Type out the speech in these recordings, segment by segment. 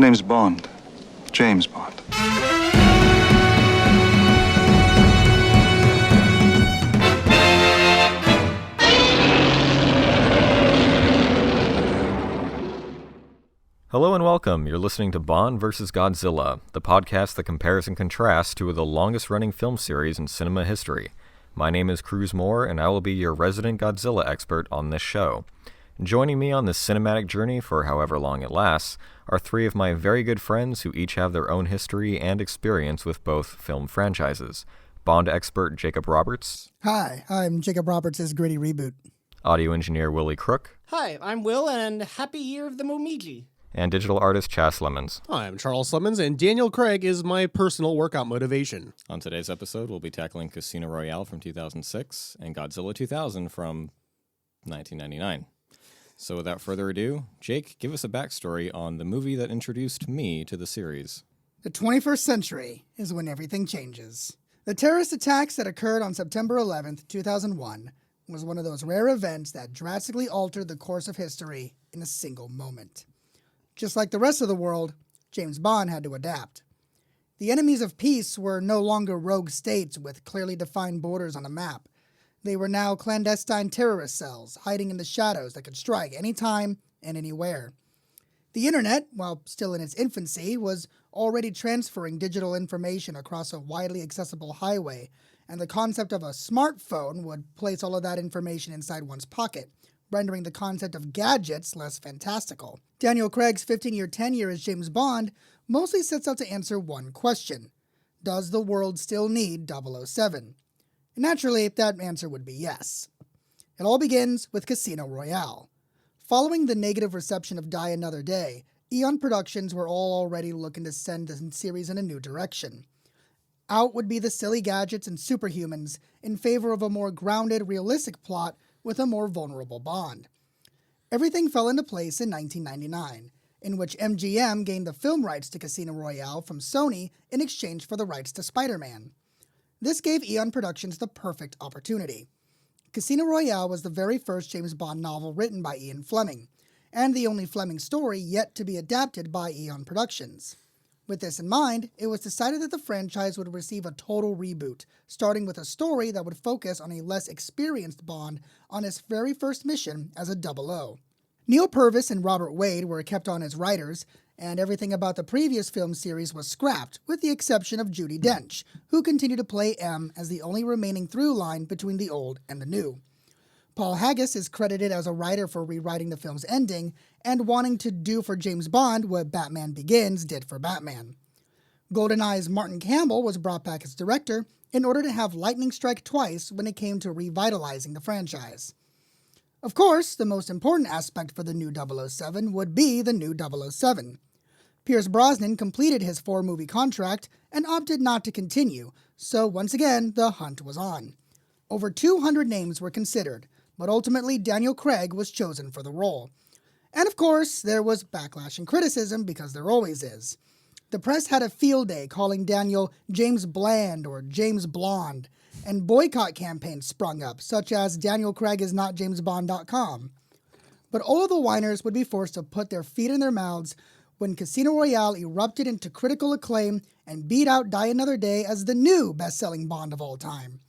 name's Bond. James Bond. Hello and welcome. You're listening to Bond vs. Godzilla, the podcast that compares and contrasts two of the longest-running film series in cinema history. My name is Cruz Moore, and I will be your resident Godzilla expert on this show. Joining me on this cinematic journey for however long it lasts are three of my very good friends who each have their own history and experience with both film franchises. Bond expert Jacob Roberts. Hi, I'm Jacob Roberts' Gritty Reboot. Audio engineer Willie Crook. Hi, I'm Will, and happy year of the Momiji. And digital artist Chas Lemons. Hi, I'm Charles Lemons, and Daniel Craig is my personal workout motivation. On today's episode, we'll be tackling Casino Royale from 2006 and Godzilla 2000 from 1999. So without further ado, Jake, give us a backstory on the movie that introduced me to the series. The 21st century is when everything changes. The terrorist attacks that occurred on September 11th, 2001 was one of those rare events that drastically altered the course of history in a single moment. Just like the rest of the world, James Bond had to adapt. The enemies of peace were no longer rogue states with clearly defined borders on a map. They were now clandestine terrorist cells hiding in the shadows that could strike anytime and anywhere. The internet, while still in its infancy, was already transferring digital information across a widely accessible highway, and the concept of a smartphone would place all of that information inside one's pocket, rendering the concept of gadgets less fantastical. Daniel Craig's 15-year tenure as James Bond mostly sets out to answer one question. Does the world still need 007? And naturally, that answer would be yes. It all begins with Casino Royale. Following the negative reception of Die Another Day, Eon Productions were already looking to send the series in a new direction. Out would be the silly gadgets and superhumans in favor of a more grounded, realistic plot with a more vulnerable Bond. Everything fell into place in 1999, in which MGM gained the film rights to Casino Royale from Sony in exchange for the rights to Spider-Man. This gave Eon Productions the perfect opportunity. Casino Royale was the very first James Bond novel written by Ian Fleming, and the only Fleming story yet to be adapted by Eon Productions. With this in mind, it was decided that the franchise would receive a total reboot, starting with a story that would focus on a less experienced Bond on his very first mission as a 00. Neil Purvis and Robert Wade were kept on as writers, and everything about the previous film series was scrapped, with the exception of Judi Dench, who continued to play M as the only remaining through line between the old and the new. Paul Haggis is credited as a writer for rewriting the film's ending and wanting to do for James Bond what Batman Begins did for Batman. GoldenEye's Martin Campbell was brought back as director in order to have lightning strike twice when it came to revitalizing the franchise. Of course, the most important aspect for the new 007 would be the new 007. Pierce Brosnan completed his 4-movie contract and opted not to continue, so once again, the hunt was on. Over 200 names were considered, but ultimately Daniel Craig was chosen for the role. And of course, there was backlash and criticism, because there always is. The press had a field day calling Daniel James Bland or James Blonde, and boycott campaigns sprung up, such as DanielCraigIsNotJamesBond.com. But all of the whiners would be forced to put their feet in their mouths when Casino Royale erupted into critical acclaim and beat out Die Another Day as the new best-selling Bond of all time.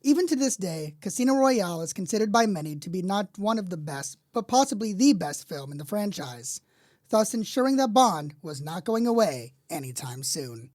Even to this day, Casino Royale is considered by many to be not one of the best, but possibly the best film in the franchise, thus ensuring that Bond was not going away anytime soon.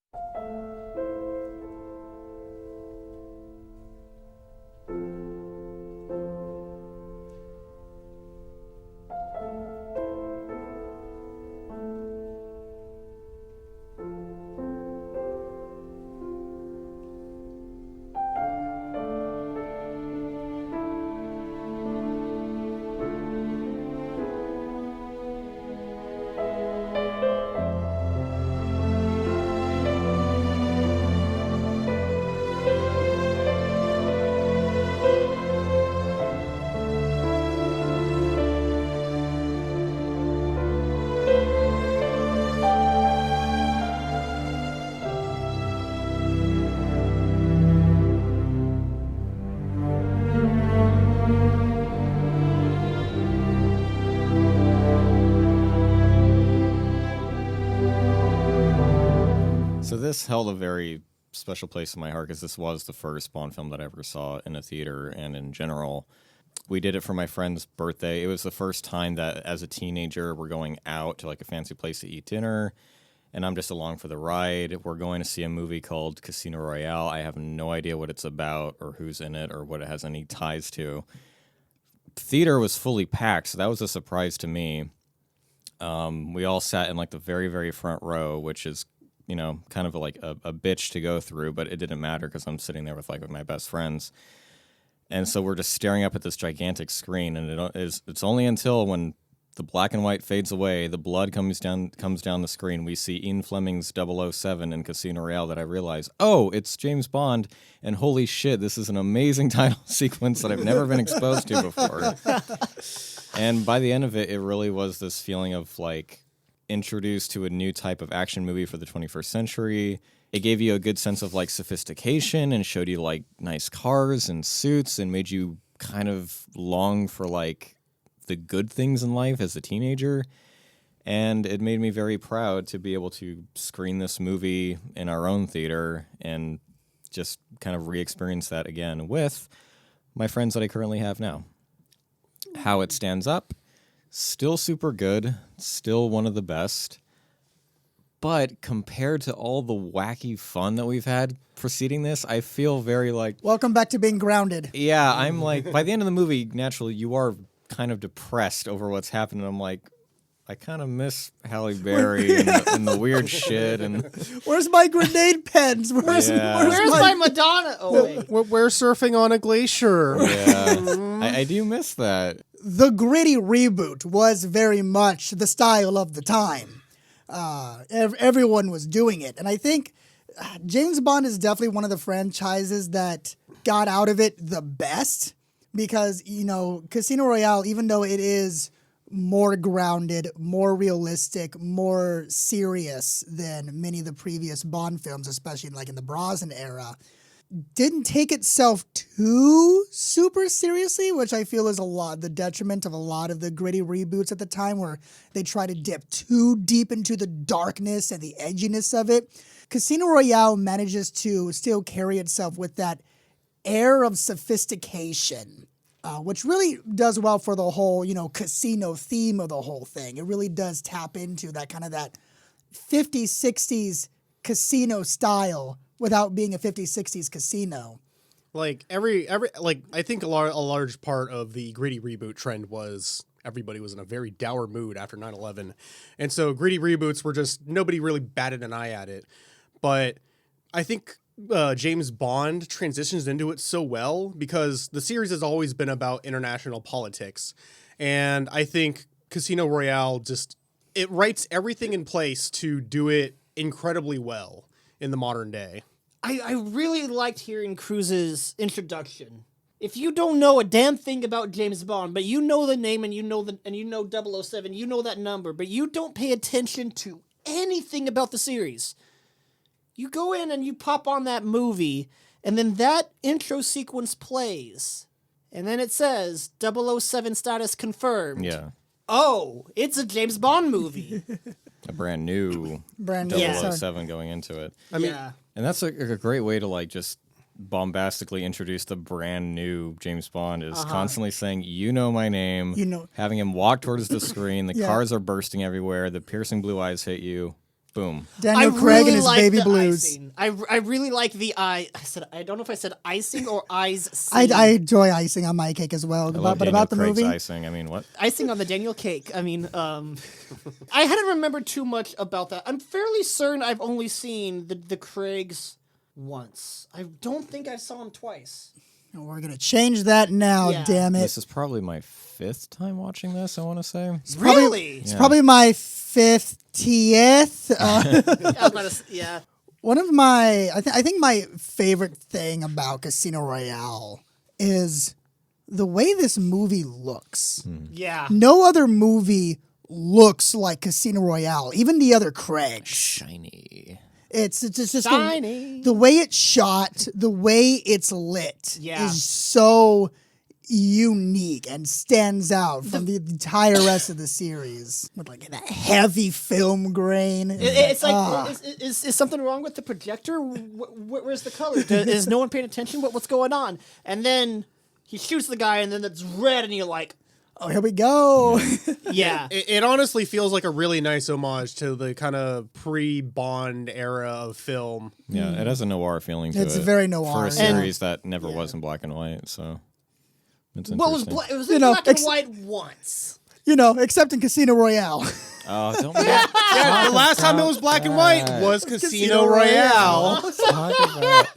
So this held a very special place in my heart because this was the first Bond film that I ever saw in a theater, and in general, we did it for my friend's birthday. It was the first time that as a teenager we're going out to like a fancy place to eat dinner, and I'm just along for the ride. We're going to see a movie called Casino Royale. I have no idea what it's about or who's in it or what it has any ties to. Theater was fully packed, so that was a surprise to me. We all sat in like the very, very front row, which is, you know, kind of like a bitch to go through, but it didn't matter because I'm sitting there with my best friends. And so we're just staring up at this gigantic screen, and it's only until when the black and white fades away, the blood comes down the screen, we see Ian Fleming's 007 in Casino Royale, that I realize, oh, it's James Bond, and holy shit, this is an amazing title sequence that I've never been exposed to before. And by the end of it, it really was this feeling of like introduced to a new type of action movie for the 21st century. It gave you a good sense of like sophistication and showed you like nice cars and suits and made you kind of long for like the good things in life as a teenager. And it made me very proud to be able to screen this movie in our own theater and just kind of re-experience that again with my friends that I currently have now. How it stands up, still super good, still one of the best. But compared to all the wacky fun that we've had preceding this, I feel very like... Welcome back to being grounded. Yeah, I'm like, by the end of the movie, naturally, you are kind of depressed over what's happened. I'm like, I kind of miss Halle Berry and the weird shit. And where's my grenade pens? Where's my Madonna? Oh, wait. We're surfing on a glacier. Yeah, I do miss that. The gritty reboot was very much the style of the time. Everyone was doing it. And I think James Bond is definitely one of the franchises that got out of it the best because, you know, Casino Royale, even though it is more grounded, more realistic, more serious than many of the previous Bond films, especially like in the Brosnan era, didn't take itself too super seriously, which I feel is the detriment of a lot of the gritty reboots at the time where they try to dip too deep into the darkness and the edginess of it. Casino Royale manages to still carry itself with that air of sophistication, which really does well for the whole, you know, casino theme of the whole thing. It really does tap into that kind of that 50s, 60s casino style without being a 50s, 60s casino. Like I think a large part of the gritty reboot trend was everybody was in a very dour mood after 9/11. And so gritty reboots were just, nobody really batted an eye at it. But I think James Bond transitions into it so well because the series has always been about international politics. And I think Casino Royale it writes everything in place to do it incredibly well in the modern day. I really liked hearing Cruz's introduction. If you don't know a damn thing about James Bond, but you know the name and you know 007, you know that number, but you don't pay attention to anything about the series. You go in and you pop on that movie, and then that intro sequence plays, and then it says 007 status confirmed. Yeah. Oh, it's a James Bond movie. A brand new Yeah. 007 going into it. I mean, yeah. And that's a great way to like just bombastically introduce the brand new James Bond is constantly saying, you know my name, having him walk towards the screen, the cars are bursting everywhere, the piercing blue eyes hit you, boom. Daniel Craig and his baby blues. Icing. I really like the eye. I don't know if I said icing or eyes. Scene. I enjoy icing on my cake as well. But about the Craig's movie, icing, I mean, what? Icing on the Daniel cake. I mean, I hadn't remembered too much about that. I'm fairly certain I've only seen the Craigs once. I don't think I saw him twice. we're gonna change that now. Yeah. Damn it! This is probably my 5th time watching this, I want to say. Really? It's probably my 50th. Yeah. One of my, I think my favorite thing about Casino Royale is the way this movie looks. Yeah. No other movie looks like Casino Royale. Even the other Craigs. Shiny. It's just Shiny. the way it's shot, the way it's lit Yeah. is so unique and stands out from the entire rest of the series with like that heavy film grain. It's like, is something wrong with the projector? Where's the color? Is no one paying attention? What's going on? And then he shoots the guy, and then it's red, and you're like, oh, here we go. yeah. It honestly feels like a really nice homage to the kind of pre-Bond era of film. Yeah, it has a noir feeling to it. It's very noir. For a yeah. series that never was in black and white, so it's Well, interesting. it was in black and white once. You know, except in Casino Royale. Oh, don't Yeah, the last time it was black and white was Casino Royale. talk about.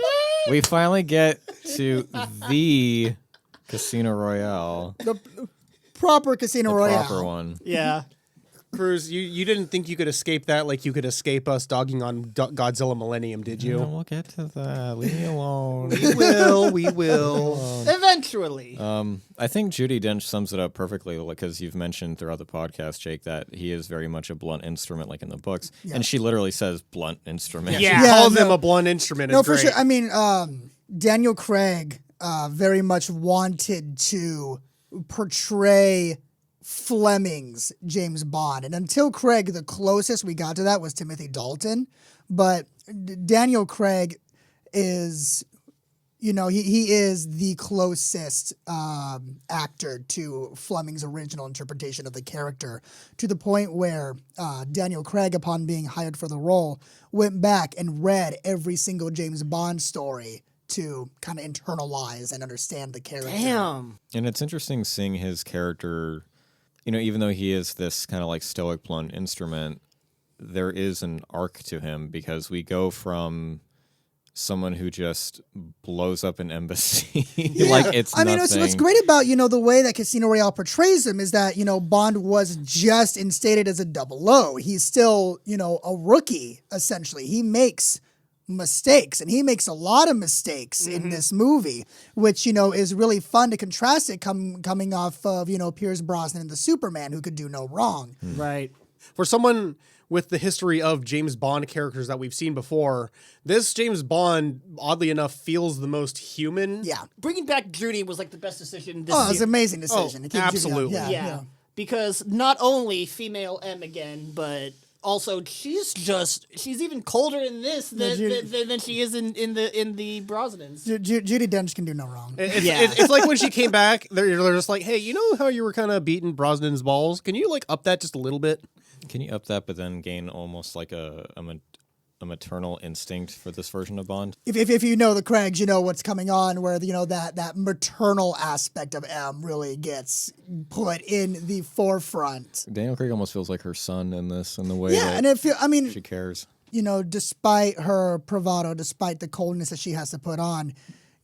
We finally get to the Casino Royale, The proper Casino the Royale. proper one. Yeah. Cruz, you didn't think you could escape that like you could escape us dogging on Godzilla Millennium, did you? No, we'll get to that. Leave me alone. We will. Eventually. I think Judi Dench sums it up perfectly because you've mentioned throughout the podcast, Jake, that he is very much a blunt instrument, like in the books, and she literally says blunt instrument. Yeah. She Yeah, calls no. him a blunt instrument. No, It's for great. sure. I mean, Daniel Craig very much wanted to portray Fleming's James Bond. And until Craig, the closest we got to that was Timothy Dalton. But Daniel Craig is, you know, he is the closest actor to Fleming's original interpretation of the character, to the point where Daniel Craig, upon being hired for the role, went back and read every single James Bond story to kind of internalize and understand the character. Damn. And it's interesting seeing his character, you know, even though he is this kind of like stoic blunt instrument, there is an arc to him because we go from someone who just blows up an embassy like it's I mean, nothing. what's great about, you know, the way that Casino Royale portrays him is that, you know, Bond was just instated as a 00. He's still, you know, a rookie, essentially. He makes mistakes, and he makes a lot of mistakes in this movie, which, you know, is really fun to contrast it coming off of, you know, Pierce Brosnan and the Superman, who could do no wrong. Right. For someone with the history of James Bond characters that we've seen before, this James Bond, oddly enough, feels the most human. Yeah. Bringing back Judy was like the best decision this Oh, it was year. an amazing decision. Oh, It keeps you- absolutely. Yeah. Because not only female M again, but also she's even colder in this than she is in the Brosnans. Judi Dench can do no wrong. It's like when she came back, they're just like, hey, you know how you were kind of beating Brosnan's balls? Can you like up that just a little bit? Can you up that, but then gain almost like a maternal instinct for this version of Bond? If you know the Craigs, you know what's coming on, where, you know, that maternal aspect of M really gets put in the forefront. Daniel Craig almost feels like her son in this, in the way Yeah, that and I mean, she cares. you know, despite her bravado, despite the coldness that she has to put on,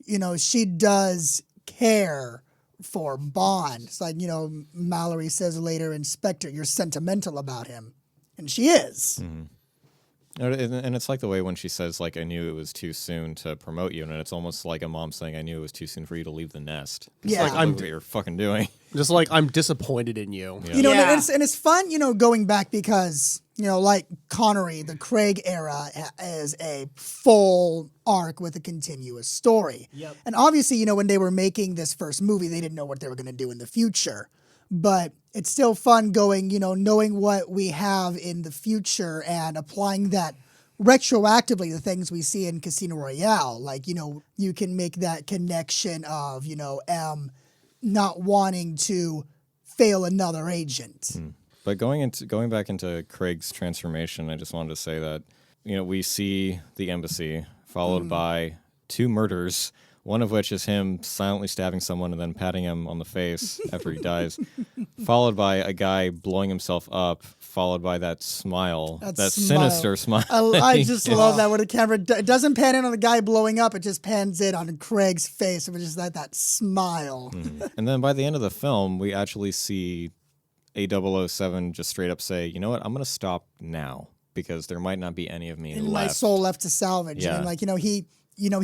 you know, she does care for Bond. It's like, you know, Mallory says later in Spectre, you're sentimental about him. And she is. And it's like the way when she says, like, I knew it was too soon to promote you, and it's almost like a mom saying, I knew it was too soon for you to leave the nest. It's Yeah. like, I'm look what you're fucking doing. Just like, I'm disappointed in you. Yeah. You know, Yeah. and it's fun, you know, going back because, you know, like Connery, the Craig era is a full arc with a continuous story. Yep. And obviously, you know, when they were making this first movie, they didn't know what they were going to do in the future. But it's still fun going, you know, knowing what we have in the future and applying that retroactively to things we see in Casino Royale. Like, you know, you can make that connection of, you know, M not wanting to fail another agent. But going back into Craig's transformation, I just wanted to say that, you know, we see the embassy followed by 2 murders, one of which is him silently stabbing someone and then patting him on the face after he dies, followed by a guy blowing himself up, followed by that smile, that sinister smile. I just love that where the camera it doesn't pan in on the guy blowing up, it just pans in on Craig's face, and it's just like that smile. And then by the end of the film, we actually see a 007 just straight up say, you know what, I'm going to stop now because there might not be any of me And left. my soul left to salvage. Yeah. And like, he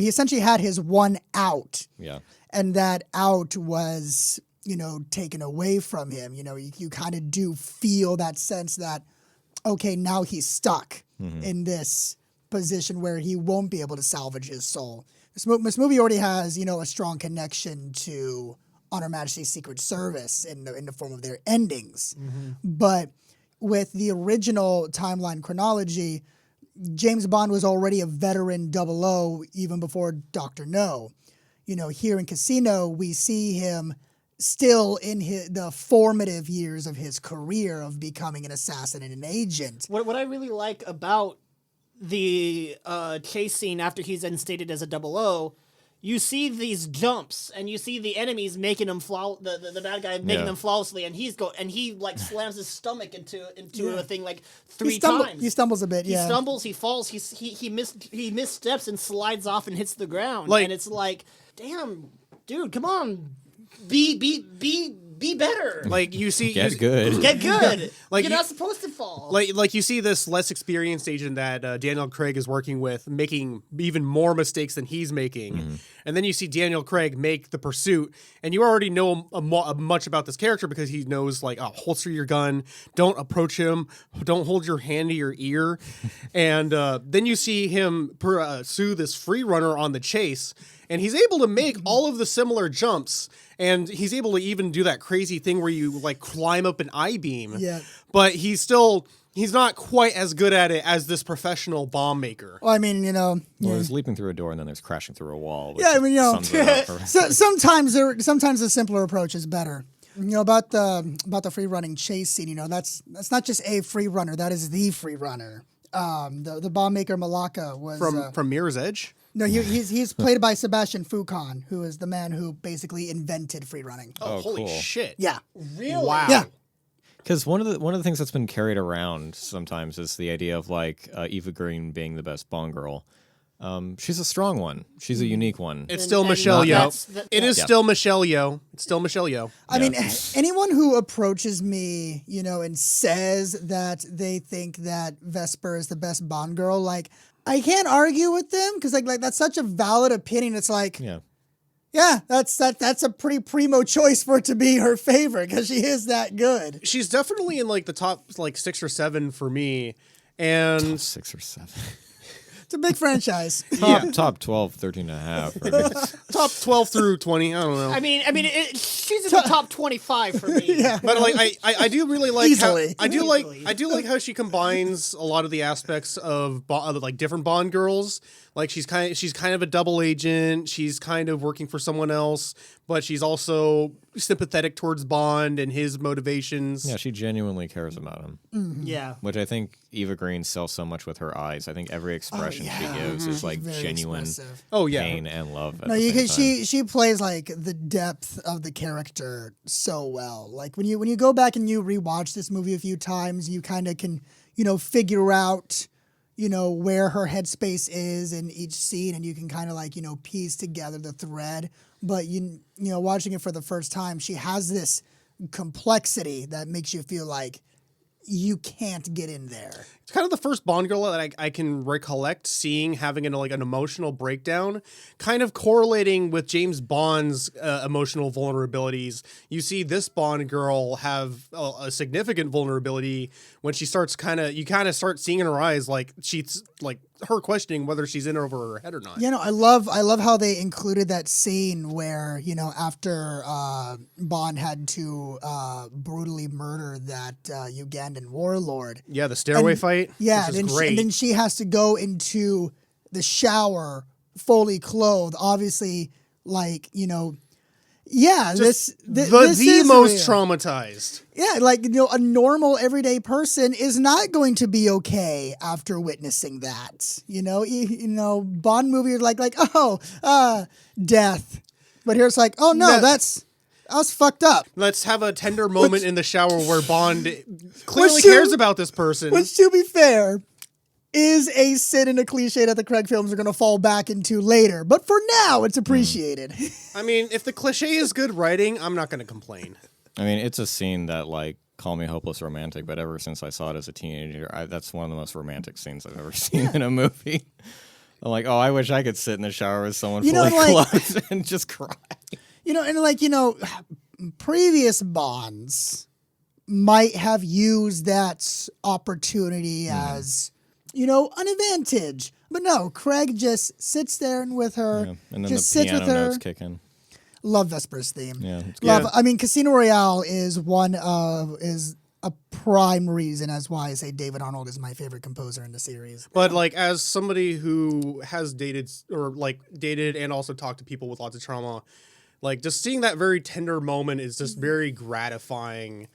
essentially had his one out. Yeah. And that out was, you know, taken away from him. You know, you kind of do feel that sense that, okay, now he's stuck in this position where he won't be able to salvage his soul. This movie already has, you know, a strong connection to on Her Majesty's Secret Service in the form of their endings. But with the original timeline chronology, James Bond was already a veteran 00 even before Dr. No. You know, here in Casino, we see him still in the formative years of his career of becoming an assassin and an agent. What I really like about the chase scene after he's instated as a 00, you see these jumps and you see the enemies making him the bad guy making them flawlessly, and he like slams his stomach into a thing like three times. He stumbles a bit. He stumbles. He falls. He missteps and slides off and hits the ground. And it's like, damn, dude, come on, be better. Like you see, Get good. Get good. Like you're not supposed to fall. Like you see this less experienced agent that Daniel Craig is working with making even more mistakes than he's making, and then you see Daniel Craig make The Pursuit, and you already know much about this character because he knows like, oh, holster your gun, don't approach him, don't hold your hand to your ear, and then you see him pursue this free runner on the chase. And he's able to make all of the similar jumps, and he's able to even do that crazy thing where you like climb up an I-beam. Yeah. But he's not quite as good at it as this professional bomb maker. Well, I mean, you know. Well, there's leaping through a door and then there's crashing through a wall. Which Yeah, I mean, you know, sums it up for- sometimes the simpler approach is better. You know, about the free running chase scene, you know, that's not just a free runner, that is the free runner. The bomb maker Malacca was From Mirror's Edge? No, he's played by Sebastian Foucan, who is the man who basically invented free running. Oh, holy cool. shit. Yeah. Really? Wow. Yeah. Because one of the things that's been carried around sometimes is the idea of like Eva Green being the best Bond girl. She's a strong one. She's a unique one. It's still Michelle Yeoh. It is Yeah. still Michelle Yeoh. It's still Michelle Yeoh. I mean, anyone who approaches me, you know, and says that they think that Vesper is the best Bond girl, like, I can't argue with them because like that's such a valid opinion. It's like, yeah, that's a pretty primo choice for it to be her favorite because she is that good. She's definitely in like the top like 6 or 7 for me. And 6 or 7. It's a big franchise. Top 12, 13 and a half. Or top 12 through 20. I don't know. I mean, she's in the top 25 for me. Yeah. But like I do really like Easily. I do like how she combines a lot of the aspects of like different Bond girls. Like she's kind of a double agent. She's kind of working for someone else, but she's also sympathetic towards Bond and his motivations. yeah, she genuinely cares about him. Yeah. Which I think Eva Green sells so much with her eyes. I think every expression she gives is like Very genuine expressive. Oh yeah. pain and love. At No, the you same can. time. She plays like the depth of the character so well. Like when you go back and you rewatch this movie a few times, you kind of can figure out where her headspace is in each scene, and you can kind of like piece together the thread. But watching it for the first time, she has this complexity that makes you feel like you can't get in there. It's kind of the first Bond girl that I can recollect having an emotional breakdown, kind of correlating with James Bond's emotional vulnerabilities. You see this Bond girl have a significant vulnerability when she starts you start seeing in her eyes like she's like her questioning whether she's in over her head or not. I love how they included that scene where after Bond had to brutally murder that Ugandan warlord. Yeah, the stairway fight. Yeah, which is great. and then she has to go into the shower fully clothed. Obviously, like this is most real. traumatized. Yeah, like a normal everyday person is not going to be okay after witnessing that. Bond movies like death, but here it's like, oh no, that was fucked up. Let's have a tender moment in the shower where Bond clearly cares about this person. Which, to be fair, is a sin and a cliche that the Craig films are going to fall back into later. But for now, it's appreciated. I mean, if the cliche is good writing, I'm not going to complain. I mean, it's a scene that like call me hopeless romantic, but ever since I saw it as a teenager, that's one of the most romantic scenes I've ever seen in a movie. I'm like, oh, I wish I could sit in the shower with someone fully clothed and just cry. Previous Bonds might have used that opportunity as, an advantage. But no, Craig just sits there and with her, Yeah. And then just the sits with piano her. notes kick in. Love Vesper's theme. Yeah, it's Love. good. I mean, Casino Royale is a prime reason as why I say David Arnold is my favorite composer in the series. But like, as somebody who has dated and also talked to people with lots of trauma, like just seeing that very tender moment is just very gratifying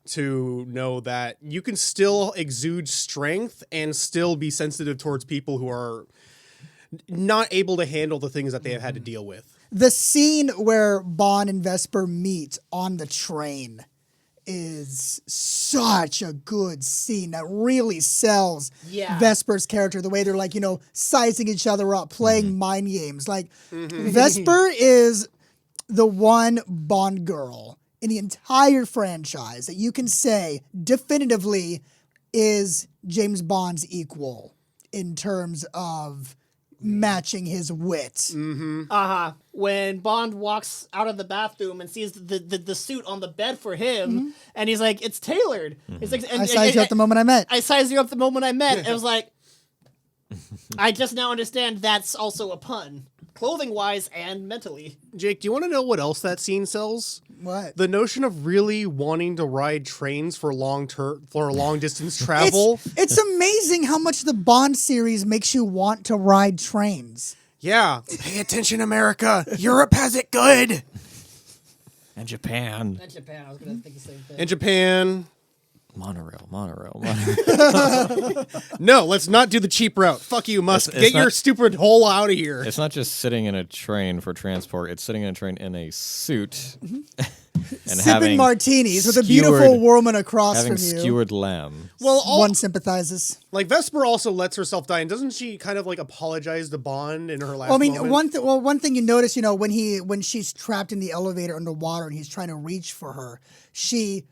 to know that you can still exude strength and still be sensitive towards people who are not able to handle the things that they have had to deal with. The scene where Bond and Vesper meet on the train is such a good scene that really sells Vesper's character, the way they're like, sizing each other up, playing mind games. Like, Vesper is the one Bond girl in the entire franchise that you can say definitively is James Bond's equal in terms of matching his wit. When Bond walks out of the bathroom and sees the suit on the bed for him, and he's like, "It's tailored." It's like, I sized you up the moment I met. I sized you up the moment I met. It was like, I just now understand that's also a pun, clothing wise and mentally. Jake, do you want to know what else that scene sells? What? The notion of really wanting to ride trains for long distance travel. It's amazing how much the Bond series makes you want to ride trains. Yeah. Pay attention, America. Europe has it good. And Japan. In Japan, I was gonna think the same thing. In Japan. Monorail. No, let's not do the cheap route. Fuck you, Musk. It's Get not- your stupid hole out of here. It's not just sitting in a train for transport. It's sitting in a train in a suit and Sipping martinis with a beautiful woman across having from you. skewered lamb. Well, One sympathizes. like Vesper also lets herself die, and doesn't she kind of like apologize to Bond in her last Well, I mean, moment? one thing you notice, when she's trapped in the elevator underwater and he's trying to reach for her, she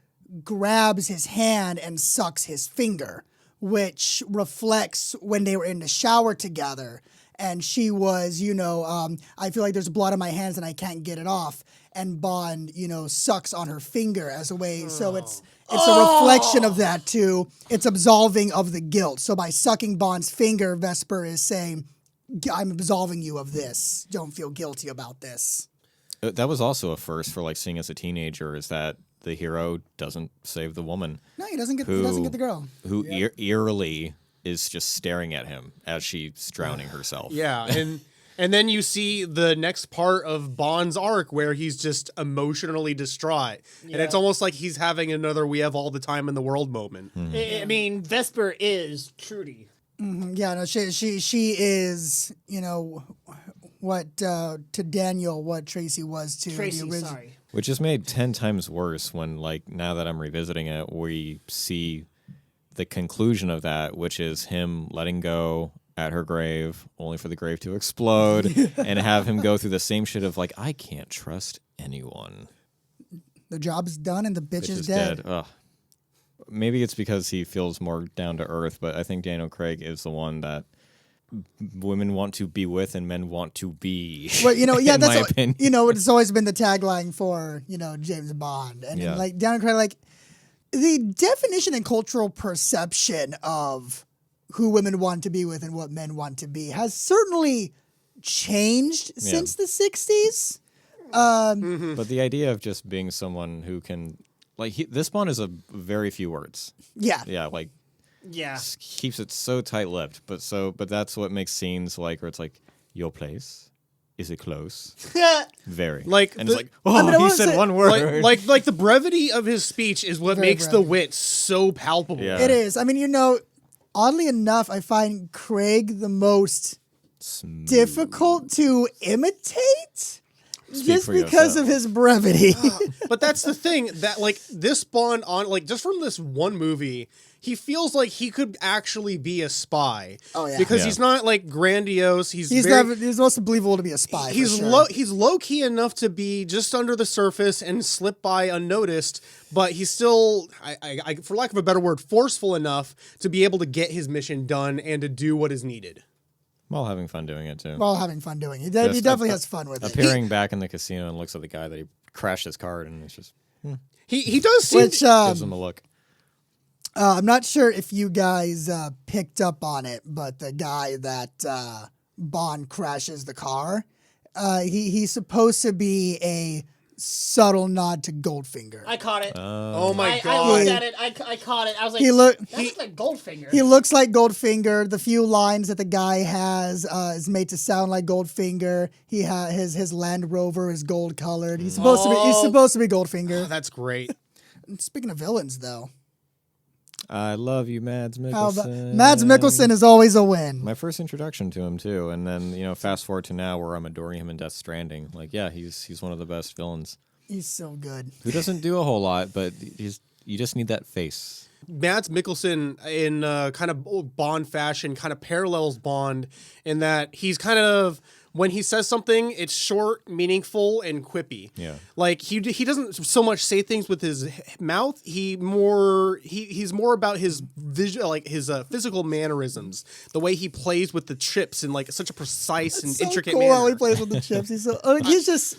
grabs his hand and sucks his finger, which reflects when they were in the shower together. And she was, I feel like there's blood on my hands and I can't get it off. And Bond, sucks on her finger as a way. So it's a reflection of that too. It's absolving of the guilt. So by sucking Bond's finger, Vesper is saying, I'm absolving you of this. Don't feel guilty about this. That was also a first for like seeing as a teenager, is that the hero doesn't save the woman. No, he doesn't get the girl. Who eerily is just staring at him as she's drowning herself. Yeah, and then you see the next part of Bond's arc where he's just emotionally distraught. And it's almost like he's having another "we have all the time in the world" moment. I mean, Vesper is Trudy. Yeah, no, she is, what to Daniel, what Tracy was to Tracy, the original. sorry. Which is made 10 times worse when, like, now that I'm revisiting it, we see the conclusion of that, which is him letting go at her grave, only for the grave to explode, and have him go through the same shit of, like, I can't trust anyone. The job's done and the bitch Bitch is is dead. Ugh. Maybe it's because he feels more down to earth, but I think Daniel Craig is the one that women want to be with and men want to be. Well, yeah, in that's my opinion. it's always been the tagline for James Bond, and Yeah. like Daniel Craig, like the definition and cultural perception of who women want to be with and what men want to be has certainly changed since the 60s. But the idea of just being someone who can, like, this Bond is a very few words. Yeah. Yeah, like, Yeah. keeps it so tight-lipped, but that's what makes scenes like where it's like, your place, is it close? Very. Like and the- it's like, oh, mean, I he wanna said say- one word. Like the brevity of his speech is what Very makes the brevity. wit so palpable. Yeah. It is. I mean, oddly enough, I find Craig the most difficult to imitate. Just for because yourself. of his brevity. But that's the thing that like this Bond on like just from this one movie, he feels like he could actually be a spy. Oh, yeah. Because Yeah. he's not like grandiose. He's He's most believable to be a spy. He's for sure. he's low key enough to be just under the surface and slip by unnoticed, but he's still, I for lack of a better word, forceful enough to be able to get his mission done and to do what is needed. While having fun doing it, too. While having fun doing it. He Just definitely has fun with it. Appearing back in the casino and looks at the guy that he crashed his car, and it's just He does seem Which gives him a look. I'm not sure if you guys picked up on it, but the guy that Bond crashes the car, He's supposed to be a subtle nod to Goldfinger. I caught it. Oh my I god. looked at it. I caught it. I was like, He that's like Goldfinger. He looks like Goldfinger. The few lines that the guy has is made to sound like Goldfinger. He his Land Rover is gold colored. He's supposed to be Goldfinger. That's great. Speaking of villains, though, I love you, Mads Mikkelsen. Mads Mikkelsen is always a win. My first introduction to him too, and then fast forward to now where I'm adoring him in Death Stranding. Like, yeah, he's one of the best villains. He's so good. Who doesn't do a whole lot, but you just need that face. Mads Mikkelsen in kind of Bond fashion kind of parallels Bond in that he's kind of, when he says something, it's short, meaningful, and quippy. Yeah. Like he doesn't so much say things with his mouth. He's more about his visual, like his physical mannerisms, the way he plays with the chips in like such a precise and So intricate cool manner. how he plays with the chips. He's so he's just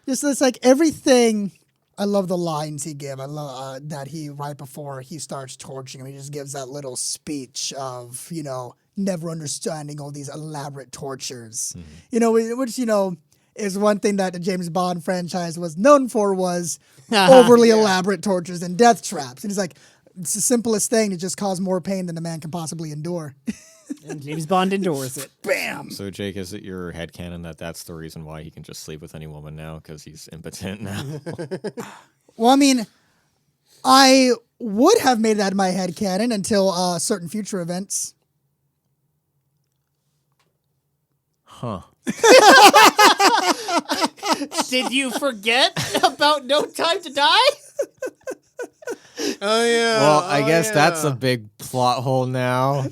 it's like everything. I love the lines he gives. I love that he, right before he starts torching him, he just gives that little speech of, never understanding all these elaborate tortures. Which is one thing that the James Bond franchise was known for, was overly elaborate tortures and death traps. And he's like, it's the simplest thing to just cause more pain than a man can possibly endure. And James Bond endures it. Bam! So, Jake, is it your headcanon that that's the reason why he can just sleep with any woman now, because he's impotent now? Well, I mean, I would have made that my headcanon until certain future events. Huh. Did you forget about No Time to Die? Oh yeah. Well, I guess that's a big plot hole now.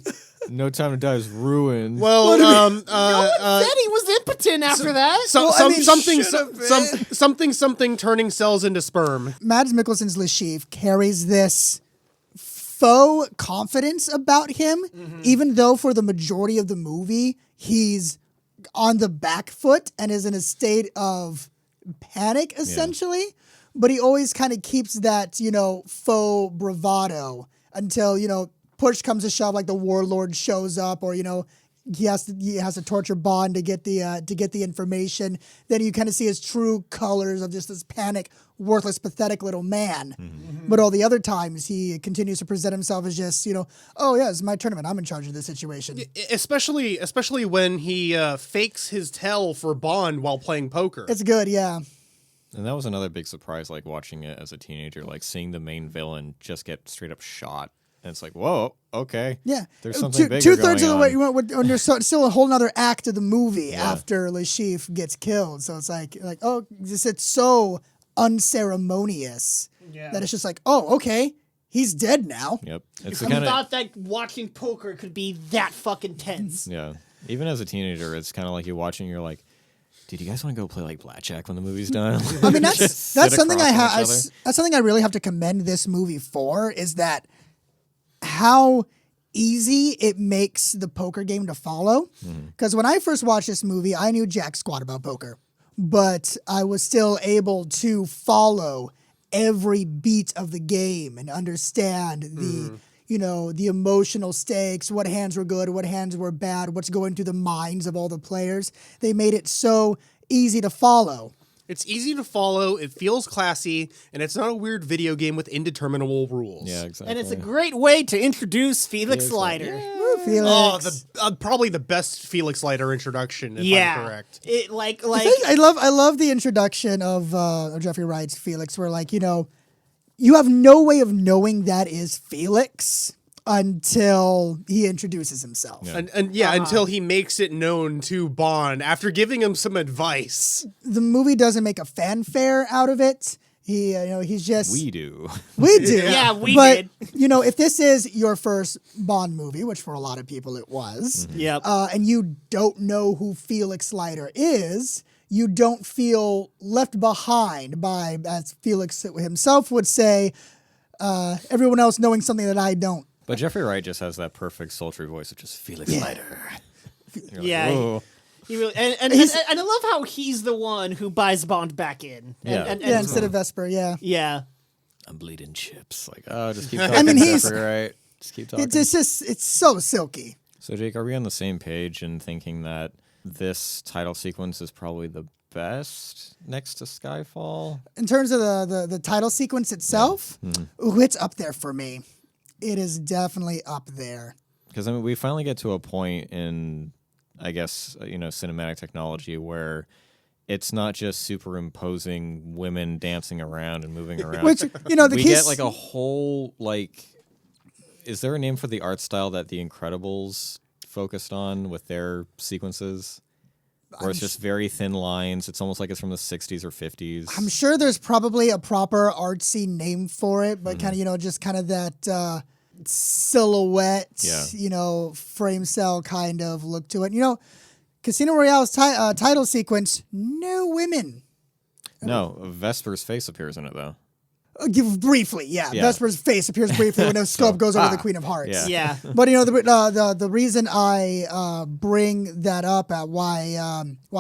No Time to Die is ruined. Well, Said he was impotent after that. Something turning cells into sperm. Mads Mikkelsen's Le Chiffre carries this faux confidence about him, even though for the majority of the movie, he's on the back foot and is in a state of panic, essentially. But he always kind of keeps that, faux bravado until, push comes to shove, like the warlord shows up, or, he has to torture Bond to get the information. Then you kind of see his true colors of just this panic, worthless, pathetic little man. But all the other times he continues to present himself as just, oh yeah, it's my tournament. I'm in charge of this situation. Especially when he fakes his tell for Bond while playing poker. It's good, yeah. And that was another big surprise, like watching it as a teenager, like seeing the main villain just get straight up shot. And it's like, whoa, okay. Yeah. There's something bigger Two-thirds of the going way, on. when there's still a whole nother act of the movie after Le Chiffre gets killed. So it's like, oh, it's so unceremonious that it's just like, oh, okay, he's dead now. Yep. It's Who the kind of, thought that watching poker could be that fucking tense? yeah. Even as a teenager, it's kind of like you're watching, you're like, dude, you guys want to go play like blackjack when the movie's done? I mean, Just that's sit something across from each that's something I really have to commend this movie for, is that how easy it makes the poker game to follow. Because when I first watched this movie, I knew jack squat about poker, but I was still able to follow every beat of the game and understand the emotional stakes, what hands were good, what hands were bad, what's going through the minds of all the players. They made it so easy to follow. It's easy to follow, it feels classy, and it's not a weird video game with indeterminable rules. Yeah, exactly. And it's a great way to introduce Felix Leiter. Woo, Felix. Oh, probably the best Felix Leiter introduction, if I'm correct. It like I love the introduction of Jeffrey Wright's Felix, where you have no way of knowing that is Felix until he introduces himself. Yeah. Until he makes it known to Bond after giving him some advice. The movie doesn't make a fanfare out of it. He's just We do. we do. Yeah, we but, did. if this is your first Bond movie, which for a lot of people it was, Yep. and you don't know who Felix Leiter is, you don't feel left behind by, as Felix himself would say, everyone else knowing something that I don't. But Jeffrey Wright just has that perfect sultry voice of just Felix Leiter. You're like, Yeah. whoa. He really, and I love how he's the one who buys Bond back in. And Instead of Vesper, yeah. Yeah. I'm bleeding chips. Like, oh, just keep talking. I mean, he's- Jeffrey Wright. Just keep talking. It's so silky. So, Jake, are we on the same page in thinking that this title sequence is probably the best next to Skyfall. In terms of the title sequence itself, ooh, it's up there for me. It is definitely up there. Because I mean, we finally get to a point in, I guess, cinematic technology where it's not just superimposing women dancing around and moving around. Which, we get like a whole is there a name for the art style that The Incredibles focused on with their sequences? Where it's just very thin lines. It's almost like it's from the 60s or 50s. I'm sure there's probably a proper artsy name for it, but kind of, just kind of that silhouette, frame cell kind of look to it. Casino Royale's title sequence, no women. No, Vesper's face appears in it, though. Briefly, yeah. Vesper's face appears briefly when the scope goes over the Queen of Hearts. Yeah. But the reason I bring that up at why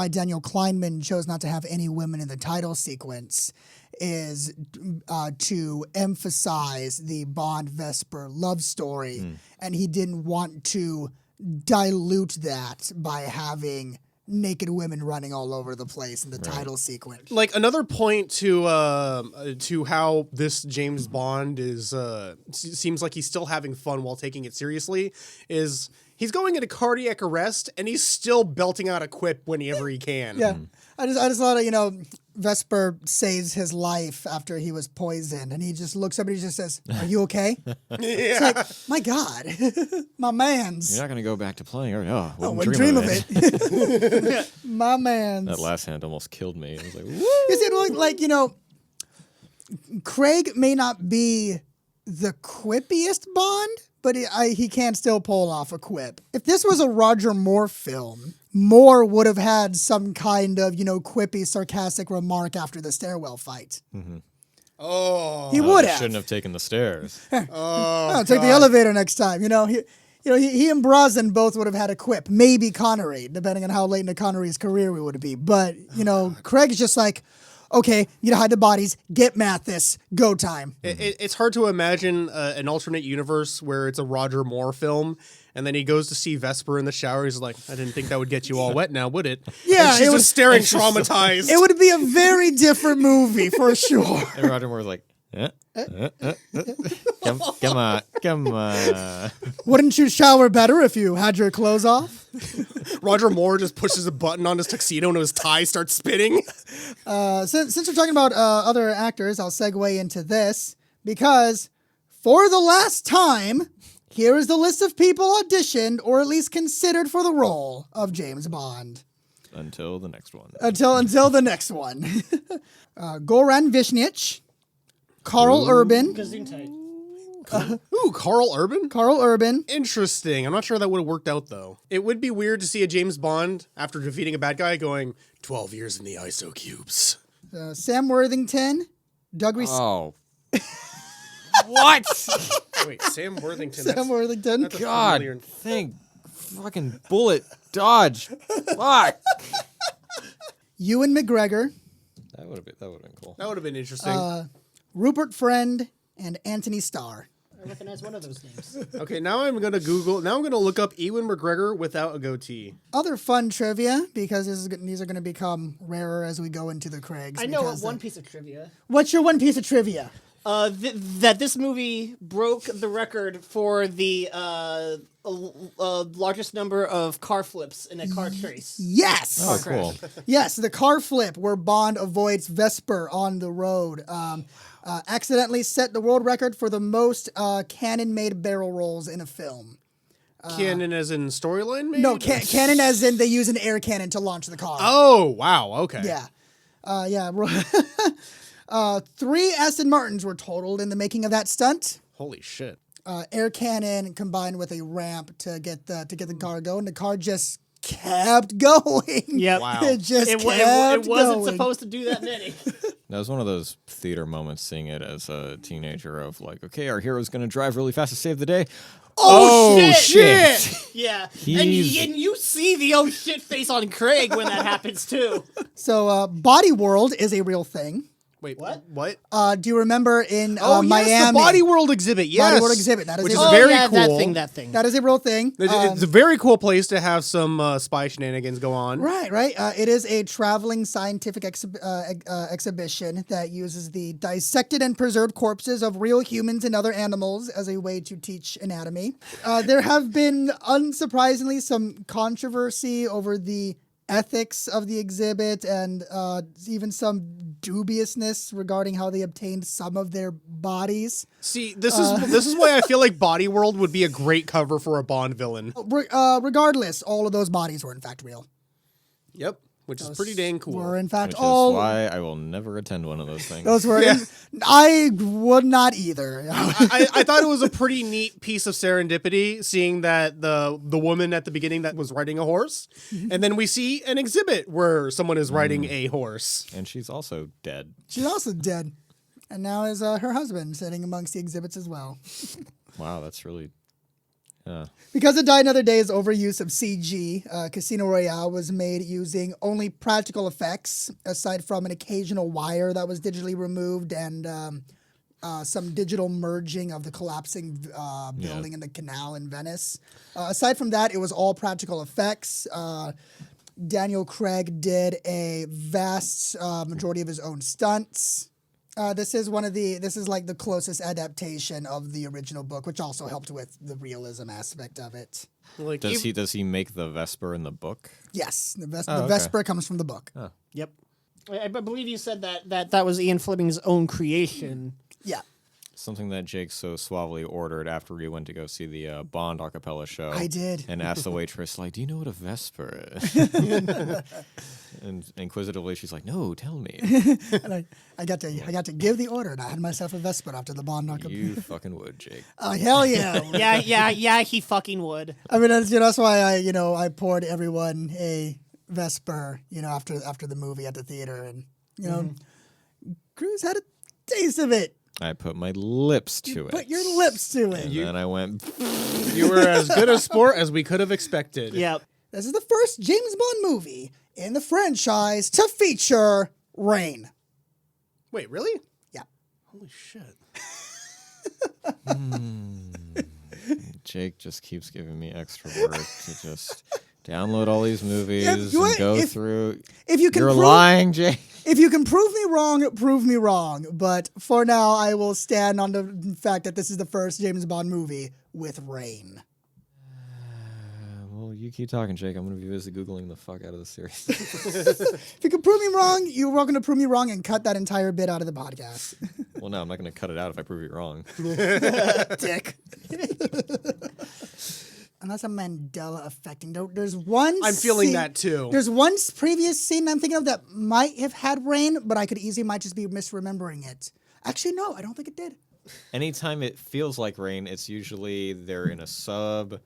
Daniel Kleinman chose not to have any women in the title sequence is to emphasize the Bond Vesper love story, and he didn't want to dilute that by having naked women running all over the place in the title sequence. Like another point to how this James Bond is seems like he's still having fun while taking it seriously is he's going into cardiac arrest and he's still belting out a quip whenever he can. Yeah. I just thought of, Vesper saves his life after he was poisoned, and he just looks up and he just says, "Are you okay?" It's like, my God, my man's. You're not going to go back to playing. I wouldn't dream of it. My man's. That last hand almost killed me. I was like, woo! You see, Craig may not be the quippiest Bond, but he can still pull off a quip. If this was a Roger Moore film, Moore would have had some kind of, quippy, sarcastic remark after the stairwell fight. Mm-hmm. Oh, he would have. Shouldn't have taken the stairs. Take the elevator next time. He and Brosnan both would have had a quip. Maybe Connery, depending on how late into Connery's career we would be. But Craig's just like, okay, hide the bodies, get Mathis, go time. It's hard to imagine an alternate universe where it's a Roger Moore film, and then he goes to see Vesper in the shower. He's like, I didn't think that would get you all wet now, would it? Yeah, and she's just staring traumatized. It would be a very different movie, for sure. And Roger Moore was like, come on. Wouldn't you shower better if you had your clothes off? Roger Moore just pushes a button on his tuxedo and his tie starts spinning. Since we're talking about other actors, I'll segue into this, because for the last time, here is the list of people auditioned or at least considered for the role of James Bond. Until the next one. Until the next one. Goran Vishnich, Carl Urban. Ooh, Carl Urban? Carl Urban. Interesting. I'm not sure that would have worked out, though. It would be weird to see a James Bond, after defeating a bad guy, going 12 years in the ISO cubes. Sam Worthington, Doug Reese. Oh. What? Wait, Sam Worthington. Sam Worthington. That's God, thank fucking bullet dodge. Fuck. Ewan McGregor. That would have been cool. That would have been interesting. Rupert Friend and Anthony Starr. I recognize one of those names. Okay, now I'm going to look up Ewan McGregor without a goatee. Other fun trivia, because these are going to become rarer as we go into the Craigs. I know one piece of trivia. What's your one piece of trivia? That this movie broke the record for the largest number of car flips in a car chase. Yes! Oh, cool. Yes, the car flip where Bond avoids Vesper on the road. Accidentally set the world record for the most cannon-made barrel rolls in a film. Cannon as in storyline, maybe? No, cannon as in they use an air cannon to launch the car. Oh, wow, okay. Yeah. 3 Aston Martins were totaled in the making of that stunt. Holy shit. Air cannon combined with a ramp to get the car going. The car just kept going. Yep. Wow. It just It kept wasn't going. supposed to do that many. That was one of those theater moments seeing it as a teenager of like, okay, our hero's going to drive really fast to save the day. Oh, shit! Yeah. And He's- you see the oh shit face on Craig when that happens too. So, Body World is a real thing. Wait, What? What? Do you remember in Yes, Miami? the Body World exhibit. Yes, Body World exhibit. That is which a- is Oh, very yeah, cool. That thing. That is a real thing. It's a very cool place to have some spy shenanigans go on. Right. It is a traveling scientific exhibition that uses the dissected and preserved corpses of real humans and other animals as a way to teach anatomy. There have been, unsurprisingly, some controversy over the ethics of the exhibit and even some dubiousness regarding how they obtained some of their bodies. See, this is why I feel like Body World would be a great cover for a Bond villain. Regardless, all of those bodies were in fact real. Yep, which is pretty dang cool. Were in fact Which all. is why I will never attend one of those things. Those were. Yeah. I would not either. I thought it was a pretty neat piece of serendipity, seeing that the woman at the beginning that was riding a horse, and then we see an exhibit where someone is riding a horse. And she's also dead. She's also dead, and now is her husband sitting amongst the exhibits as well. Wow, that's really... Because of Die Another Day's overuse of CG, Casino Royale was made using only practical effects, aside from an occasional wire that was digitally removed and some digital merging of the collapsing building in the canal in Venice. Aside from that, it was all practical effects. Daniel Craig did a vast majority of his own stunts. This is like the closest adaptation of the original book, which also helped with the realism aspect of it. Like, Does he make the Vesper in the book? Yes, the okay. Vesper comes from the book. Yep. I believe you said that was Ian Fleming's own creation. Yeah, Something that Jake so suavely ordered after we went to go see the Bond a cappella show. I did. And asked the waitress, like, do you know what a Vesper is? And inquisitively, she's like, no, tell me. and I got to give the order, and I had myself a Vesper after the Bond knockup. You fucking would, Jake. Oh hell yeah! Yeah, he fucking would. I mean, that's why I poured everyone a Vesper, after the movie at the theater, and Cruz had a taste of it. I put my lips to it. Put your lips to it. And then I went, You were as good a sport as we could have expected. Yep. This is the first James Bond movie in the franchise to feature rain. Wait, really? Yeah. Holy shit. Jake just keeps giving me extra work to just download all these movies Yeah, and go through. If you can You're prove, lying, Jake. If you can prove me wrong, prove me wrong. But for now, I will stand on the fact that this is the first James Bond movie with rain. Well, you keep talking, Jake. I'm going to be busy Googling the fuck out of the series. If you can prove me wrong, you're welcome to prove me wrong and cut that entire bit out of the podcast. Well, no, I'm not going to cut it out if I prove you wrong. Dick. And that's a Mandela effecting. There's one. I'm feeling scene- that too. There's one previous scene I'm thinking of that might have had rain, but I could easily might just be misremembering it. Actually, no, I don't think it did. Anytime it feels like rain, it's usually they're in a sub,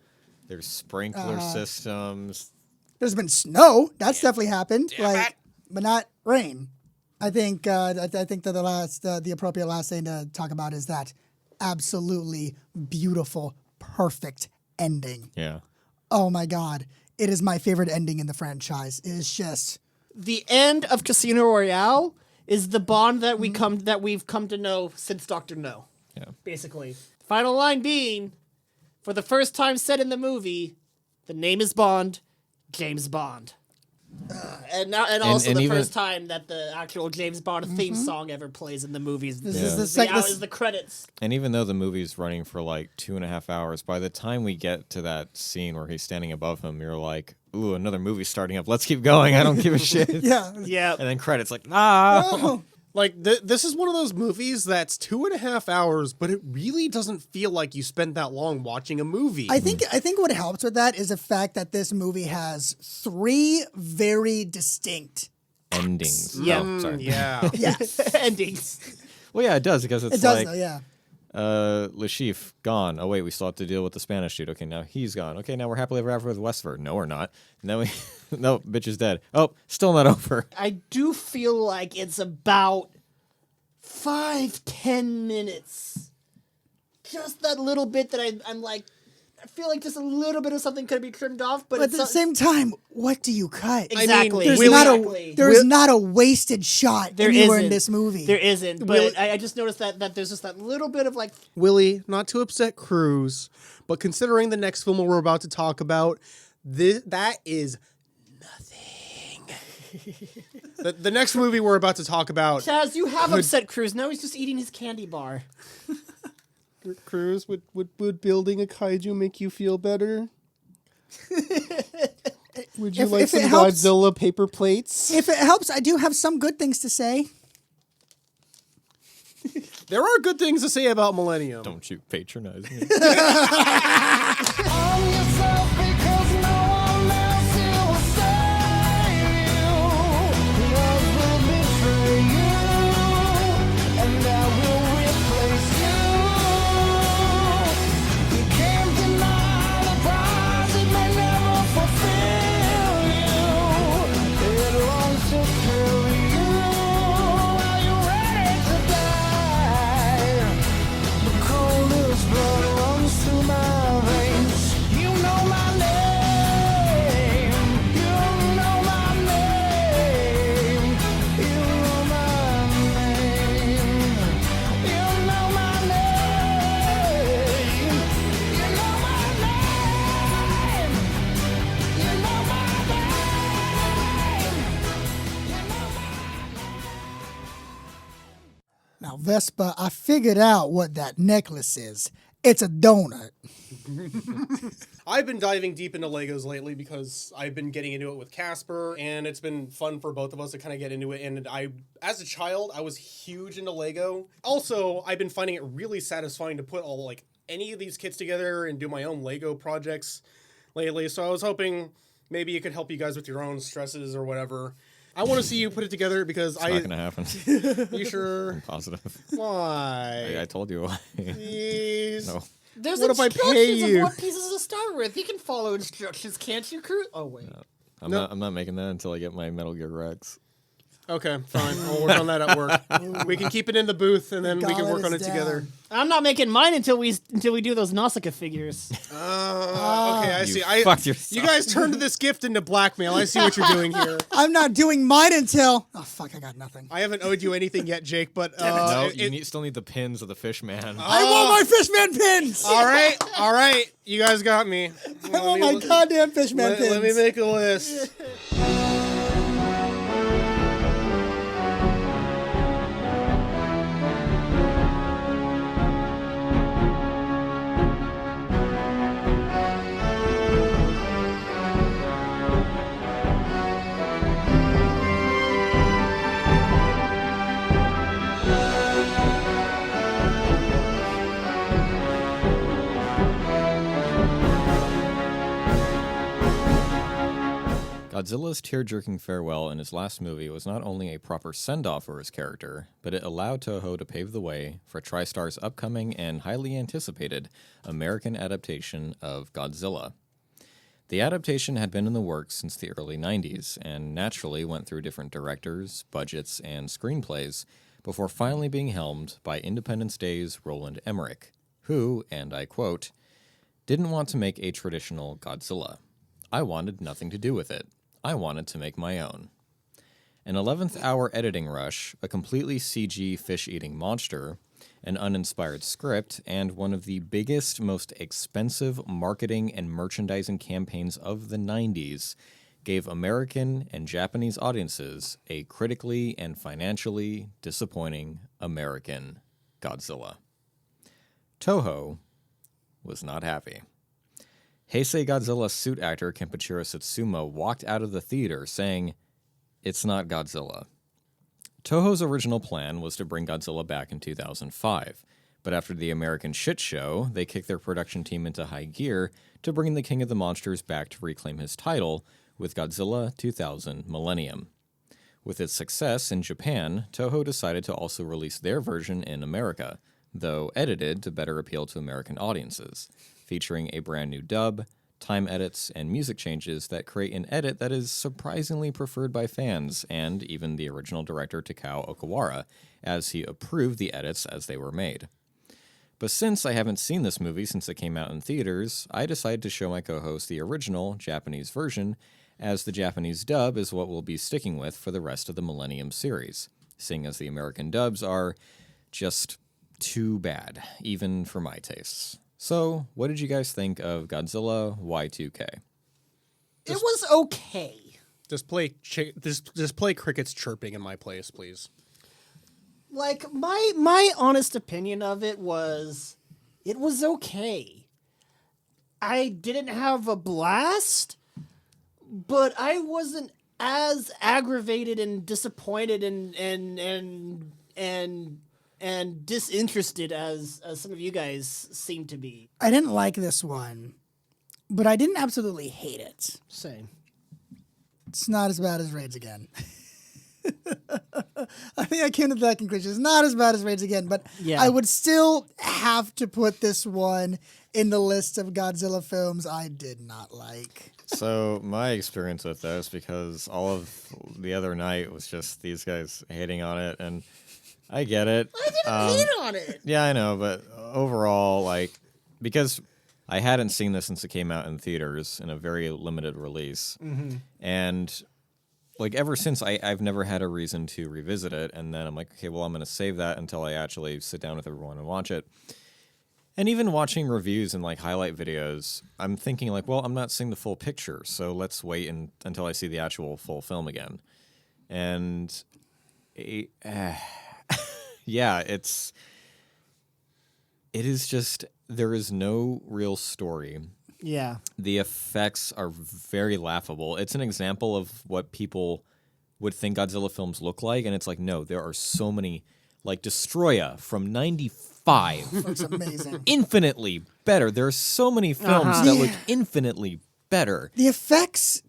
there's sprinkler systems. There's been snow. That's definitely happened. But not rain. I think that the appropriate last thing to talk about is that absolutely beautiful, perfect ending. Yeah. Oh my God. It is my favorite ending in the franchise. It is just The end of Casino Royale is the Bond that we've come to know since Dr. No. Yeah. Basically. Final line being, for the first time said in the movie, the name is Bond, James Bond. And also and the even- first time that the actual James Bond theme song ever plays in the movies. this Yeah. is the Is second. the credits. And even though the movie's running for like 2.5 hours, by the time we get to that scene where he's standing above him, you're like, ooh, another movie's starting up. Let's keep going. I don't give a shit. Yeah. Yeah. And then credits like, ah. Oh, Like, this is one of those movies that's 2.5 hours, but it really doesn't feel like you spent that long watching a movie. I think what helps with that is the fact that this movie has 3 very distinct. Endings. Yeah. Oh, sorry. Yeah. Yes. Endings. Well, yeah, it does because it's It does like, though, yeah. Le Chiffre, gone. Oh, wait, we still have to deal with the Spanish dude. Okay, now he's gone. Okay, now we're happily ever after with Westford. No, we're not. And then no, bitch is dead. Oh, still not over. I do feel like it's about 5-10 minutes. Just that little bit that I'm like, I feel like just a little bit of something could be trimmed off, but But at the same time, what do you cut? Exactly. There's Exactly. there is not a wasted shot There anywhere in isn't. this movie. There isn't, but I just noticed that there's just that little bit of like. Willie, not to upset Cruz, but considering the next film we're about to talk about, that is nothing. the next movie we're about to talk about. Chaz, you have upset Cruz. Now he's just eating his candy bar. Cruz, would building a kaiju make you feel better? Would you like if some it helps- Godzilla paper plates? If it helps, I do have some good things to say. There are good things to say about Millennium. Don't you patronize me. Now, Vespa, I figured out what that necklace is. It's a donut. I've been diving deep into Legos lately because I've been getting into it with Casper, and it's been fun for both of us to kind of get into it. And as a child, I was huge into Lego. Also, I've been finding it really satisfying to put any of these kits together and do my own Lego projects lately. So I was hoping maybe it could help you guys with your own stresses or whatever. I want to see you put it together because It's not going to happen. You sure? I'm positive. Why? I told you. Please. No. There's What if I instructions pay you? of what pieces to start with. You can follow instructions, can't you, Cruz? Oh wait. I'm not making that until I get my Metal Gear Rex. Okay, fine. I'll work on that at work. We can keep it in the booth, and then we can Gauntlet work on it is together. down. I'm not making mine until we do those Nausicaa figures. Okay, I You see. fucked yourself. You guys turned this gift into blackmail. I see what you're doing here. I'm not doing mine until... Oh, fuck, I got nothing. I haven't owed you anything yet, Jake, but... No, it- you still need the pins of the fish man. I want my Fishman pins! all right. You guys got me. I want my goddamn Fishman pins. Let me make a list. Godzilla's tear-jerking farewell in his last movie was not only a proper send-off for his character, but it allowed Toho to pave the way for TriStar's upcoming and highly anticipated American adaptation of Godzilla. The adaptation had been in the works since the early 90s, and naturally went through different directors, budgets, and screenplays, before finally being helmed by Independence Day's Roland Emmerich, who, and I quote, "didn't want to make a traditional Godzilla. I wanted nothing to do with it. I wanted to make my own." An 11th hour editing rush, a completely CG fish-eating monster, an uninspired script, and one of the biggest, most expensive marketing and merchandising campaigns of the 90s gave American and Japanese audiences a critically and financially disappointing American Godzilla. Toho was not happy. Heisei Godzilla suit actor Kenpachiro Satsuma walked out of the theater saying, "It's not Godzilla." Toho's original plan was to bring Godzilla back in 2005, but after the American shit show, they kicked their production team into high gear to bring the King of the Monsters back to reclaim his title with Godzilla 2000 Millennium. With its success in Japan, Toho decided to also release their version in America, though edited to better appeal to American audiences, featuring a brand new dub, time edits, and music changes that create an edit that is surprisingly preferred by fans and even the original director Takao Okawara, as he approved the edits as they were made. But since I haven't seen this movie since it came out in theaters, I decided to show my co-host the original Japanese version, as the Japanese dub is what we'll be sticking with for the rest of the Millennium series, seeing as the American dubs are just too bad, even for my tastes. So, what did you guys think of Godzilla Y2K? It was okay. Just play crickets chirping in my place, please. Like, my honest opinion of it was okay. I didn't have a blast, but I wasn't as aggravated and disappointed and disinterested as some of you guys seem to be. I didn't like this one, but I didn't absolutely hate it. Same. It's not as bad as Raids Again. I think I came to that conclusion. It's not as bad as Raids Again, but Yeah. I would still have to put this one in the list of Godzilla films I did not like. So, my experience with this, because all of the other night was just these guys hating on it, and I get it. I didn't hate on it. Yeah, I know, but overall, like, because I hadn't seen this since it came out in theaters in a very limited release, and like ever since, I've never had a reason to revisit it, and then I'm like, okay, well, I'm going to save that until I actually sit down with everyone and watch it. And even watching reviews and like highlight videos, I'm thinking like, well, I'm not seeing the full picture, so let's wait until I see the actual full film again. And yeah, it is just, there is no real story. Yeah. The effects are very laughable. It's an example of what people would think Godzilla films look like, and it's like, no, there are so many, like Destroya from 95. It's amazing. Infinitely better. There are so many films that look infinitely better. The effects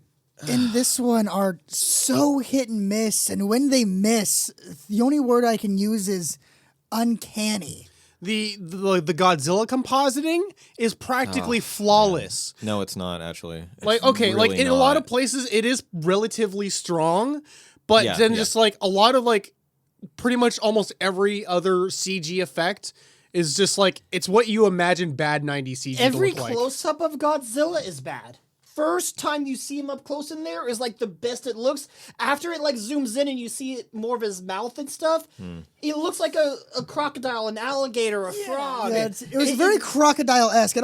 in this one are so hit and miss, and when they miss, the only word I can use is uncanny. The Godzilla compositing is practically flawless. No, it's not actually. It's Like, okay, really like in a lot of not. places it is relatively strong, but Yeah, then yeah. just like a lot of like pretty much almost every other CG effect is just like it's what you imagine bad 90s CG Every to look like. close-up of Godzilla is bad. First time you see him up close in there is like the best it looks. After it like zooms in and you see it more of his mouth and stuff, it looks like a crocodile, an alligator, a frog. Yeah, it was very crocodile-esque. It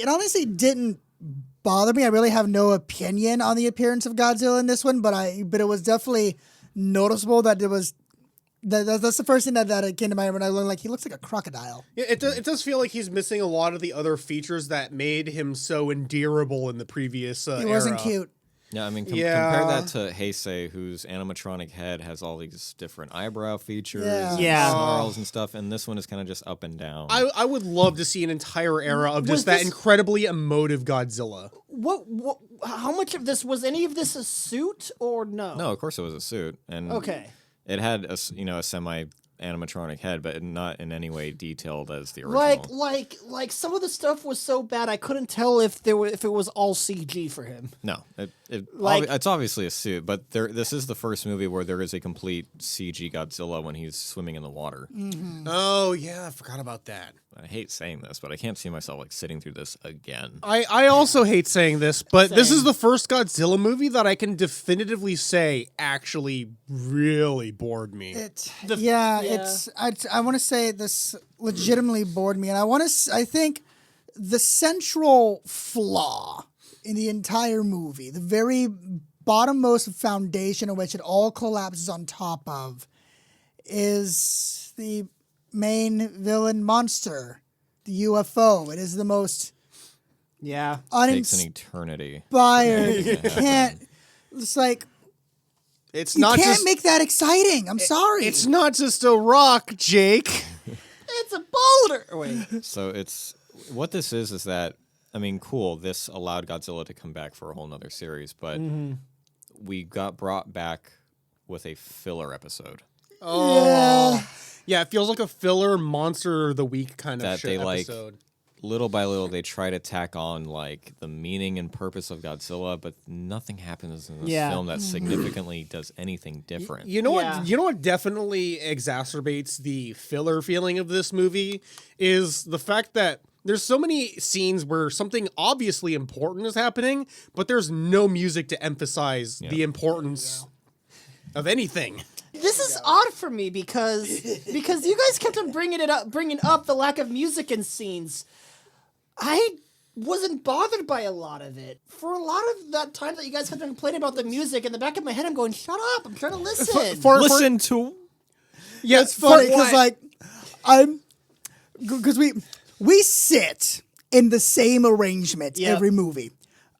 honestly didn't bother me. I really have no opinion on the appearance of Godzilla in this one, but it was definitely noticeable that it was. That's the first thing that came to mind when I learned, like, he looks like a crocodile. Yeah, it does feel like he's missing a lot of the other features that made him so endearable in the previous He wasn't era. cute. Yeah, I mean, Yeah. compare that to Heisei, whose animatronic head has all these different eyebrow features, and Yeah. snarls and stuff, and this one is kind of just up and down. I would love to see an entire era of just that this- incredibly emotive Godzilla. What? How much of this was any of this a suit or no? No, of course it was a suit, and Okay. it had a semi animatronic head, but not in any way detailed as the original. Like some of the stuff was so bad I couldn't tell if it was all CG for him. No, Like- it's obviously a suit, but this is the first movie where there is a complete CG Godzilla when he's swimming in the water. Oh yeah, I forgot about that. I hate saying this, but I can't see myself like sitting through this again. I also hate saying this, but this Same. is the first Godzilla movie that I can definitively say actually really bored me. I want to say this legitimately bored me, and I think the central flaw in the entire movie, the very bottommost foundation on which it all collapses on top of, is the main villain monster, the UFO. It is the most Yeah. Takes an eternity. uninspired. Can't. It's like It's you not can't just make that exciting. I'm sorry. it's not just a rock, Jake. It's a boulder. Wait. So what this is that, I mean, cool, this allowed Godzilla to come back for a whole nother series, but we got brought back with a filler episode. Oh. Yeah, it feels like a filler monster of the week kind of That shit they, like, episode. little by little they try to tack on like the meaning and purpose of Godzilla, but nothing happens in this film that significantly does anything different. You know what? You know what definitely exacerbates the filler feeling of this movie is the fact that there's so many scenes where something obviously important is happening, but there's no music to emphasize the importance of anything. This is odd for me because you guys kept on bringing up the lack of music in scenes. I wasn't bothered by a lot of it. For a lot of that time that you guys kept on complaining about the music, in the back of my head, I'm going, "Shut up! I'm trying to listen." Listen to. Yeah, it's funny because we sit in the same arrangement every movie.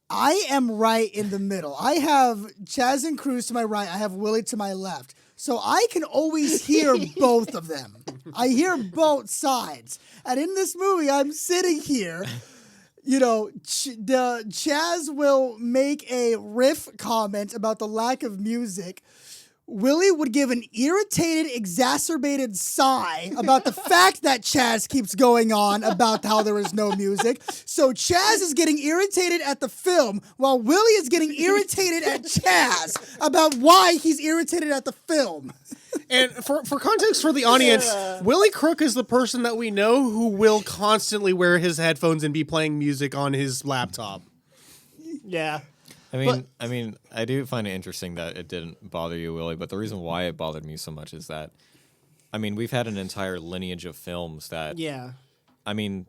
I am right in the middle. I have Chaz and Cruz to my right. I have Willie to my left. So I can always hear both of them. I hear both sides. And in this movie, I'm sitting here. You know, Chaz will make a riff comment about the lack of music. Willie would give an irritated, exacerbated sigh about the fact that Chaz keeps going on about how there is no music. So Chaz is getting irritated at the film while Willie is getting irritated at Chaz about why he's irritated at the film. And for context for the audience, Willie Crook is the person that we know who will constantly wear his headphones and be playing music on his laptop. Yeah. I mean, I do find it interesting that it didn't bother you, Willie, but the reason why it bothered me so much is that, I mean, we've had an entire lineage of films that, I mean,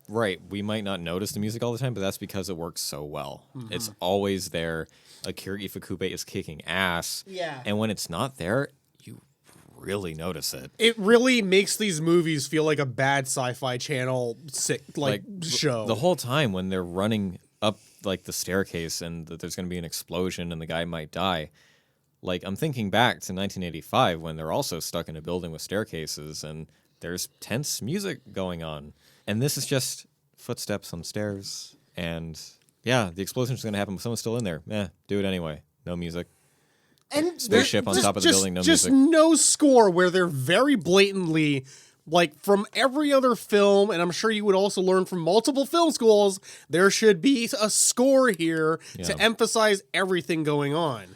right, we might not notice the music all the time, but that's because it works so well. Mm-hmm. It's always there. Akira Ifukube is kicking ass. Yeah. And when it's not there, you really notice it. It really makes these movies feel like a bad Sci-Fi Channel show. The whole time when they're running up like the staircase and that there's going to be an explosion and the guy might die. Like, I'm thinking back to 1985 when they're also stuck in a building with staircases and there's tense music going on. And this is just footsteps on stairs. And yeah, the explosion's going to happen, but someone's still in there. Do it anyway. No music. And spaceship on top of the building, no music. Just no score where they're very blatantly... Like, from every other film, and I'm sure you would also learn from multiple film schools, there should be a score here to emphasize everything going on.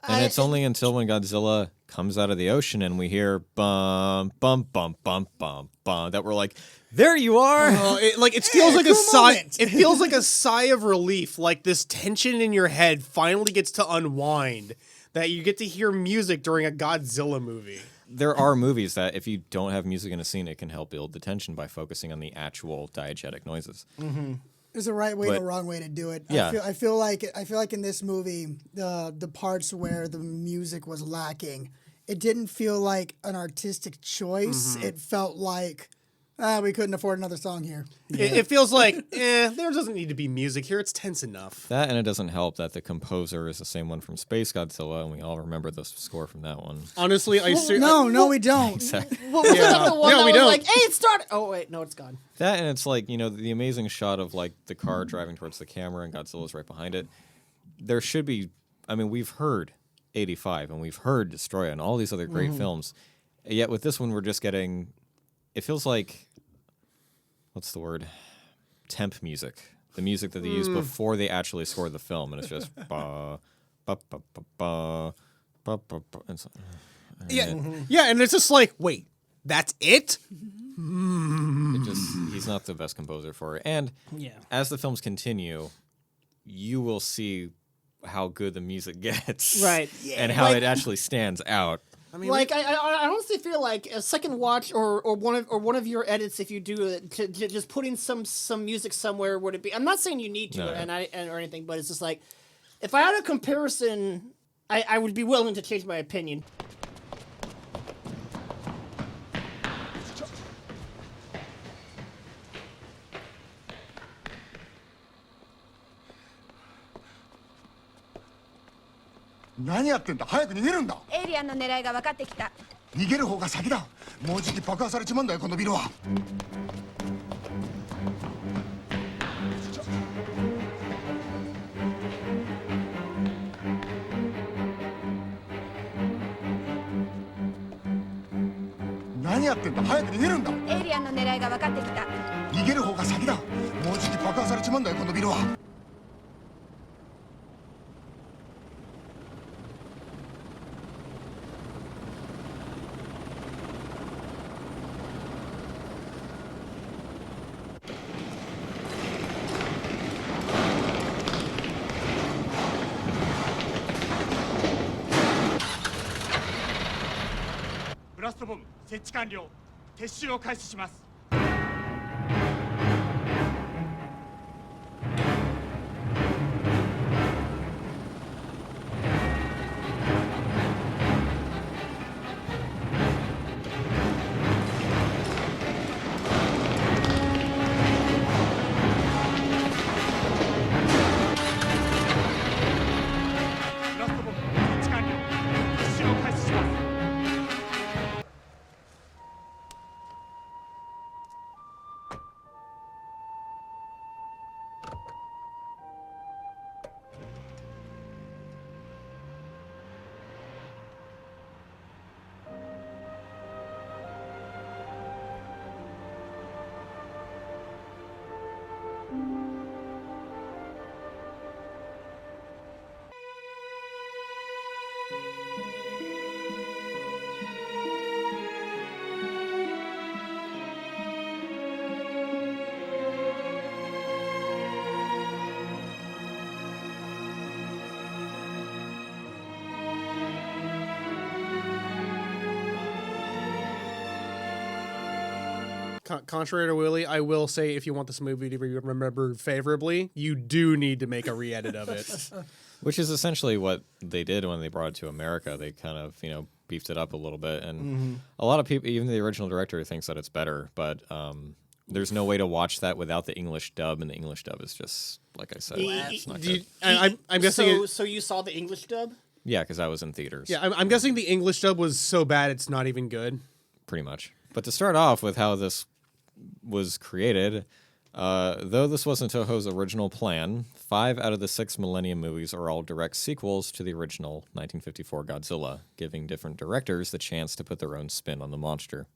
And it's only until when Godzilla comes out of the ocean and we hear bum, bum, bum, bum, bum, bum, that we're like, there you are! It feels like a sigh. It feels like a sigh of relief, like this tension in your head finally gets to unwind, that you get to hear music during a Godzilla movie. There are movies that if you don't have music in a scene, it can help build the tension by focusing on the actual diegetic noises. Mm-hmm. There's a right way and a wrong way to do it. Yeah. I feel like in this movie, the parts where the music was lacking, it didn't feel like an artistic choice. Mm-hmm. It felt like we couldn't afford another song here. It feels like, there doesn't need to be music here. It's tense enough. That, and it doesn't help that the composer is the same one from Space Godzilla, and we all remember the score from that one. Honestly, No, we don't. Exactly. What was that the one that we was don't. like, hey, it started? Oh, wait, no, it's gone. That, and it's like, you know, the amazing shot of, like, the car driving towards the camera and Godzilla's right behind it. There should be, I mean, we've heard 85, and we've heard Destroya, and all these other great films. Yet with this one, we're just getting, it feels like, what's the word? Temp music. The music that they use before they actually score the film. And it's just ba, ba, ba, ba, ba, ba, ba, ba. And it's just like, wait, that's it? He's not the best composer for it. And as the films continue, you will see how good the music gets. Right. And how it actually stands out. I mean, I honestly feel like a second watch or one of your edits, if you do it, just putting some music somewhere would it be? I'm not saying you need to or anything, but it's just like if I had a comparison, I would be willing to change my opinion. What are you doing? 早く逃げるんだ。エイリアンの狙いが分かってきた。逃げる方が先だ。もうじき爆破されちまうんだよこのビルは。何やってんだ早く逃げるんだエイリアンの狙いが分かってきた。逃げる方が先だもうじき爆破されちまうんだよこのビルはブラストボム設置完了撤収を開始します。ブラストボム設置完了撤収を開始します。Contrary to Willie, I will say if you want this movie to be remembered favorably, you do need to make a re-edit of it. Which is essentially what they did when they brought it to America. They kind of, beefed it up a little bit. And a lot of people, even the original director, thinks that it's better. But there's no way to watch that without the English dub. And the English dub is just, like I said, it's not good. I'm guessing. So you saw the English dub? Yeah, because I was in theaters. Yeah, I'm guessing the English dub was so bad it's not even good. Pretty much. But to start off with how this was created, though this wasn't Toho's original plan, 5 out of the 6 Millennium movies are all direct sequels to the original 1954 Godzilla, giving different directors the chance to put their own spin on the monster.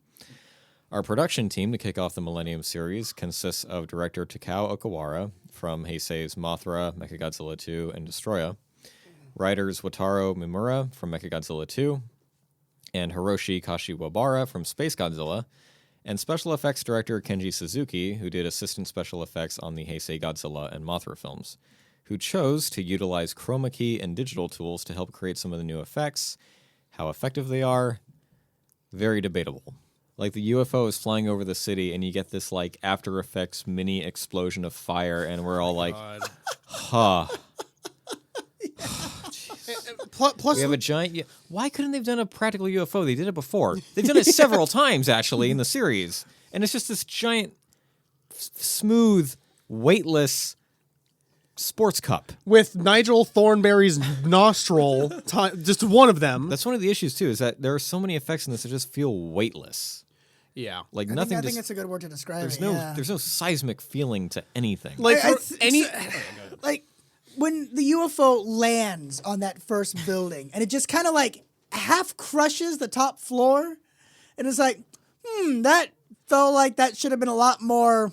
Our production team to kick off the Millennium series consists of director Takao Okawara from Heisei's Mothra, Mechagodzilla 2, and Destroya, writers Wataru Mimura from Mechagodzilla 2, and Hiroshi Kashiwabara from Space Godzilla, and special effects director Kenji Suzuki, who did assistant special effects on the Heisei Godzilla and Mothra films, who chose to utilize chroma key and digital tools to help create some of the new effects. How effective they are, very debatable. Like the UFO is flying over the city and you get this like After Effects mini explosion of fire and we're all like, huh. Plus, We have a giant... Why couldn't they have done a practical UFO? They did it before. They've done it several times, actually, in the series. And it's just this giant, smooth, weightless sports cup. with Nigel Thornberry's nostril, just one of them. That's one of the issues, too, is that there are so many effects in this that just feel weightless. Yeah. Like, I nothing think it's a good word to describe there's it. no yeah. There's no seismic feeling to anything. Like, I- for any... Like when the UFO lands on that first building and it just kind of like half crushes the top floor, and it's like, that felt like that should have been a lot more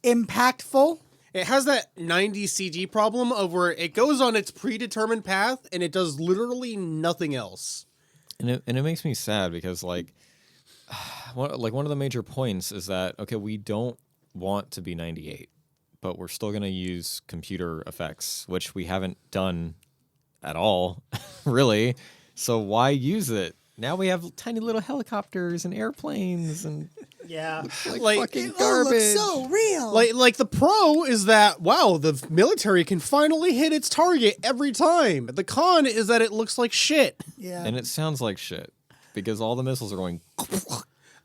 impactful. It has that 90s CG problem of where it goes on its predetermined path and it does literally nothing else. And it makes me sad because, like one of the major points is that, okay, we don't want to be 98. But we're still going to use computer effects, which we haven't done at all, really. So why use it? Now we have tiny little helicopters and airplanes and Yeah. Like, fucking It all garbage. looks so real. like the pro is that, wow, the military can finally hit its target every time. The con is that it looks like shit. yeah. And it sounds like shit because all the missiles are going.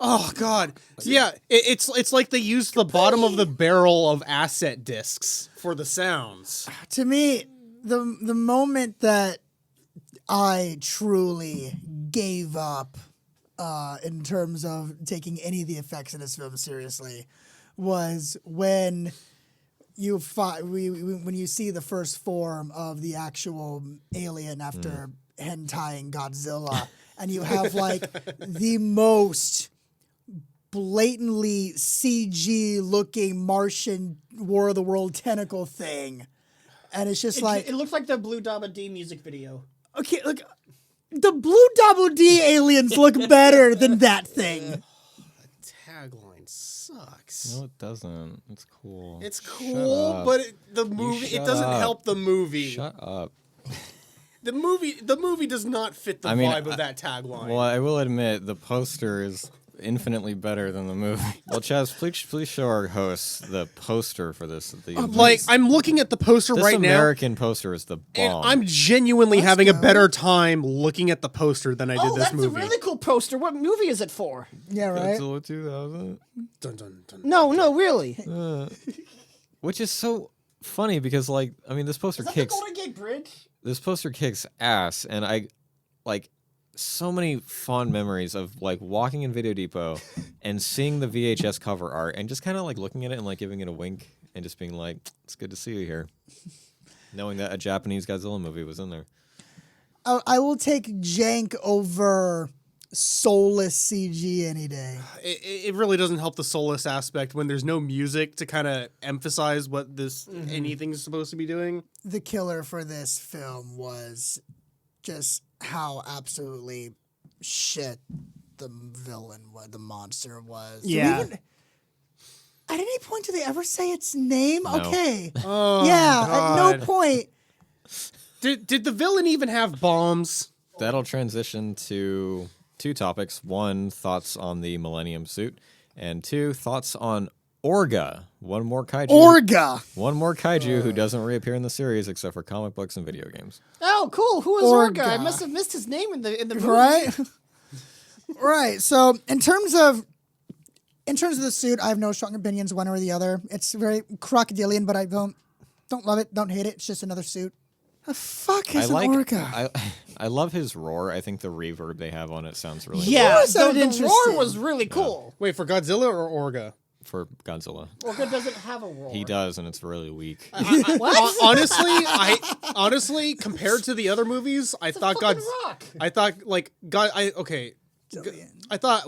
Oh, God. Yeah, it's like they used the bottom of the barrel of asset discs for the sounds. To me, the moment that I truly gave up in terms of taking any of the effects in this film seriously was when when you see the first form of the actual alien after hentai and Godzilla, and you have like the most blatantly CG looking Martian War of the World tentacle thing. And it's just like, it looks like the Blue Dabba D music video. okay, look, the Blue Double D aliens look better than that thing. Tagline sucks. No, it doesn't. It's cool. It's Shut cool, up. but the movie it shut doesn't up. help the movie. Shut up. The movie does not fit the I mean, vibe of that tagline. Well, I will admit the poster is infinitely better than the movie. Well, Chaz, please show our hosts the poster for this. Like I'm looking at the poster this right American poster is the now, bomb. and I'm genuinely having go. a better time looking at the poster than I did Oh, this that's movie. a really cool poster. What movie is it for? Yeah, right? Godzilla 2000. Dun, dun, dun. No, really. Which is so funny because, like, I mean, this poster Is that the kicks. Golden Gate Bridge? This poster kicks ass, and I like so many fond memories of like walking in Video Depot and seeing the VHS cover art and just kind of like looking at it and like giving it a wink and just being like, "It's good to see you here," knowing that a Japanese Godzilla movie was in there. I will take jank over soulless CG any day. It really doesn't help the soulless aspect when there's no music to kind of emphasize what this anything's supposed to be doing. The killer for this film was just how absolutely shit the villain, the monster was. Yeah. At any point do they ever say its name? No. Okay. Oh, Yeah, God. at no point. Did the villain even have bombs? That'll transition to two topics. One, thoughts on the Millennium Suit, and two, thoughts on Orga. One more kaiju. Orga. One more kaiju who doesn't reappear in the series except for comic books and video games. Oh, cool. Who is Orga? I Orga. must have missed his name in the movie. Right? Right. So in terms of the suit, I have no strong opinions one or the other. It's very crocodilian, but I don't love it, don't hate it. It's just another suit. The fuck is an Orga? I love his roar. I think the reverb they have on it sounds really Yeah, Roar the sounded roar interesting. was really cool. Wait, for Godzilla or Orga? good for Godzilla. Orga doesn't have a roar. He does, and it's really weak. What? Honestly, compared to the other movies, I thought fucking rock. I thought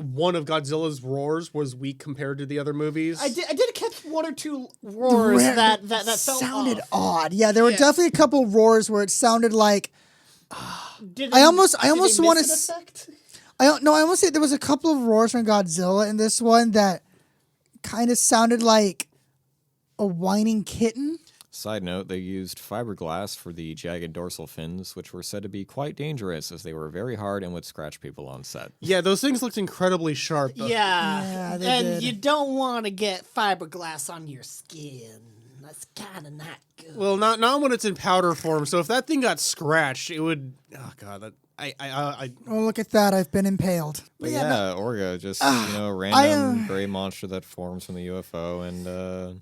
one of Godzilla's roars was weak compared to the other movies. I did catch one or two roars that felt sounded off. odd. Yeah, there were definitely a couple roars where it sounded like Did I almost did they want to. miss an effect? I almost say there was a couple of roars from Godzilla in this one that kind of sounded like a whining kitten. Side note, they used fiberglass for the jagged dorsal fins, which were said to be quite dangerous as they were very hard and would scratch people on set. Yeah, those things looked incredibly sharp. Yeah, Yeah, they and did. you don't want to get fiberglass on your skin. That's kind of not good. Well, not when it's in powder form. So if that thing got scratched, it would. Oh god, that I Oh, look at that! I've been impaled. But yeah, yeah, Orga, just a random gray monster that forms from the UFO and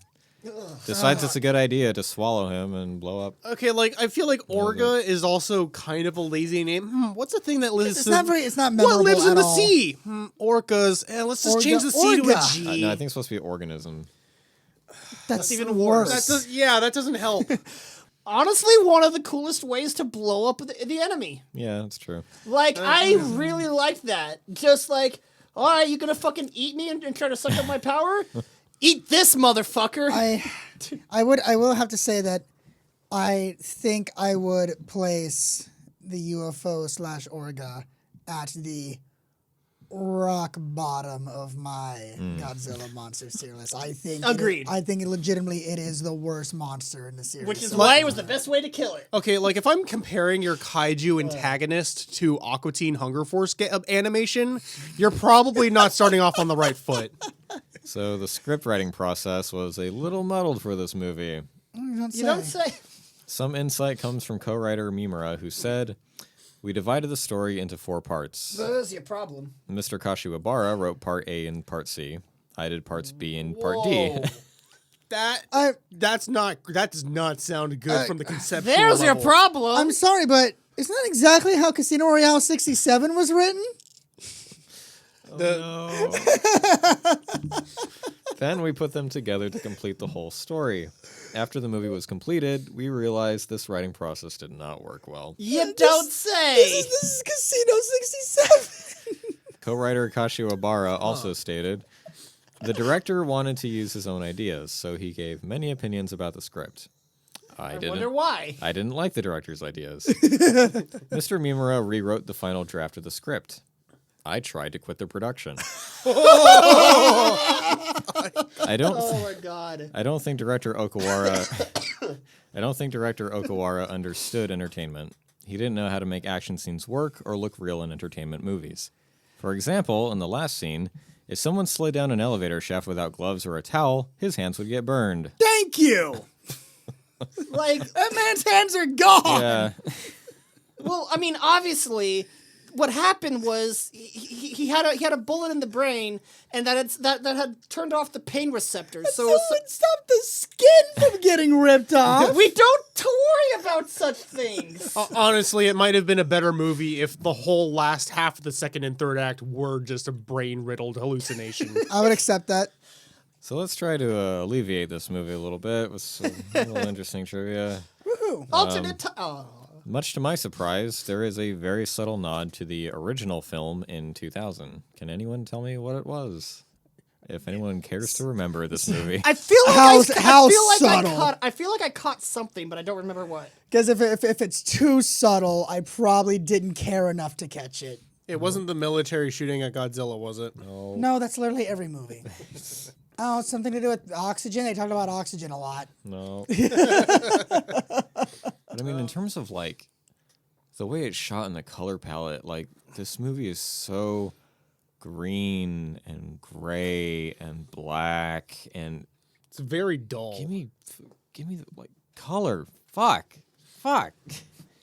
decides it's a good idea to swallow him and blow up. okay. Like I feel like Orga is also kind of a lazy name. What's the thing that lives? It's not very. It's not memorable What lives in at the all. sea? Orcas. Let's just change the C to a Orga. G. No, I think it's supposed to be organism. That's even worse. That doesn't help. Honestly, one of the coolest ways to blow up the enemy. Yeah, that's true. Like, I really liked that. Just like, all right, you gonna fucking eat me and try to suck up my power? Eat this, motherfucker. I will have to say that I think I would place the UFO / Orga at the rock bottom of my Godzilla monster series. I think Agreed. I think legitimately it is the worst monster in the series. Which is why it was the best way to kill it. Okay, like if I'm comparing your kaiju antagonist to Aqua Teen Hunger Force animation, you're probably not starting off on the right foot. So the script writing process was a little muddled for this movie. You Don't say. Some insight comes from co-writer Mimura, who said, "We divided the story into 4 parts. That's your problem. Mr. Kashiwabara wrote part A and part C. I did parts B and part D. That does not sound good from the conceptual There's your level. problem. I'm sorry, but isn't that exactly how Casino Royale 67 was written? Then we put them together to complete the whole story. After the movie was completed, we realized this writing process did not work well. You don't say. This is Casino 67. Co-writer Kashiwabara also stated, The director wanted to use his own ideas, so he gave many opinions about the script. I wonder why. I didn't like the director's ideas. Mr. Mimura rewrote the final draft of the script. I tried to quit the production. I don't. Oh my god. I don't think director Okawara. I don't think director Okawara understood entertainment. He didn't know how to make action scenes work or look real in entertainment movies. For example, in the last scene, if someone slid down an elevator shaft without gloves or a towel, his hands would get burned. Thank you. Like, That man's hands are gone. Yeah. well, I mean, obviously, what happened was he had a bullet in the brain, and that had turned off the pain receptors. So it stopped the skin from getting ripped off. we don't worry about such things. Honestly, it might have been a better movie if the whole last half of the second and third act were just a brain-riddled hallucination. I would accept that. So let's try to alleviate this movie a little bit with some little interesting trivia. Woohoo. Alternate. Much to my surprise, there is a very subtle nod to the original film in 2000. Can anyone tell me what it was? If anyone cares to remember this movie. I feel like How subtle. I feel like I caught something, but I don't remember what. Because if it's too subtle, I probably didn't care enough to catch it. It wasn't the military shooting at Godzilla, was it? No, that's literally every movie. Oh, it's something to do with oxygen. They talked about oxygen a lot. No. But I mean, in terms of like the way it's shot in the color palette, like this movie is so green and gray and black and It's very dull. give me the like color. Fuck.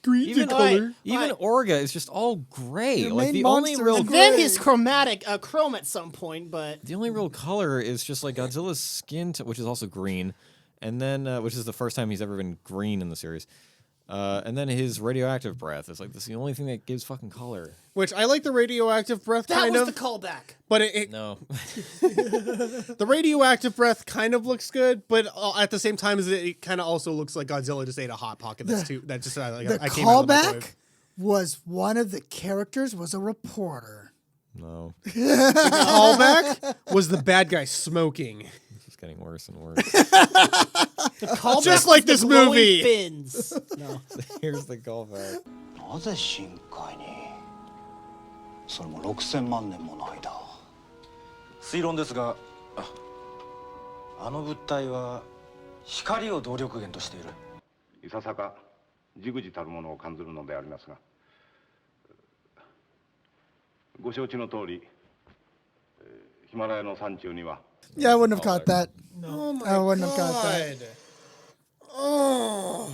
green Even color. even Orga is just all gray. The Like main the only monster real is And then Gray. he's chrome at some point, but the only real color is just like Godzilla's skin, which is also green, and then which is the first time he's ever been green in the series. And then his radioactive breath is like this is the only thing that gives fucking color. Which I like the radioactive breath that kind was of, the callback. but it No. the radioactive breath kind of looks good, but at the same time, it kind of also looks like Godzilla just ate a hot pocket. That's too. That just like, The I came out of the callback microwave. was one of the characters was a reporter. No. Callback was the bad guy smoking. It's just getting worse and worse. Callback Just like was this the glowing movie. Fins. No. Here's the callback. なぜ深海にそれも6000万年もの間推論ですがあの物体は光を動力源としているいささかじくじたるものを感ずるのでありますがご承知の通りヒマラヤの山中には Yeah, I wouldn't have caught that. Oh my I wouldn't have caught that. Oh.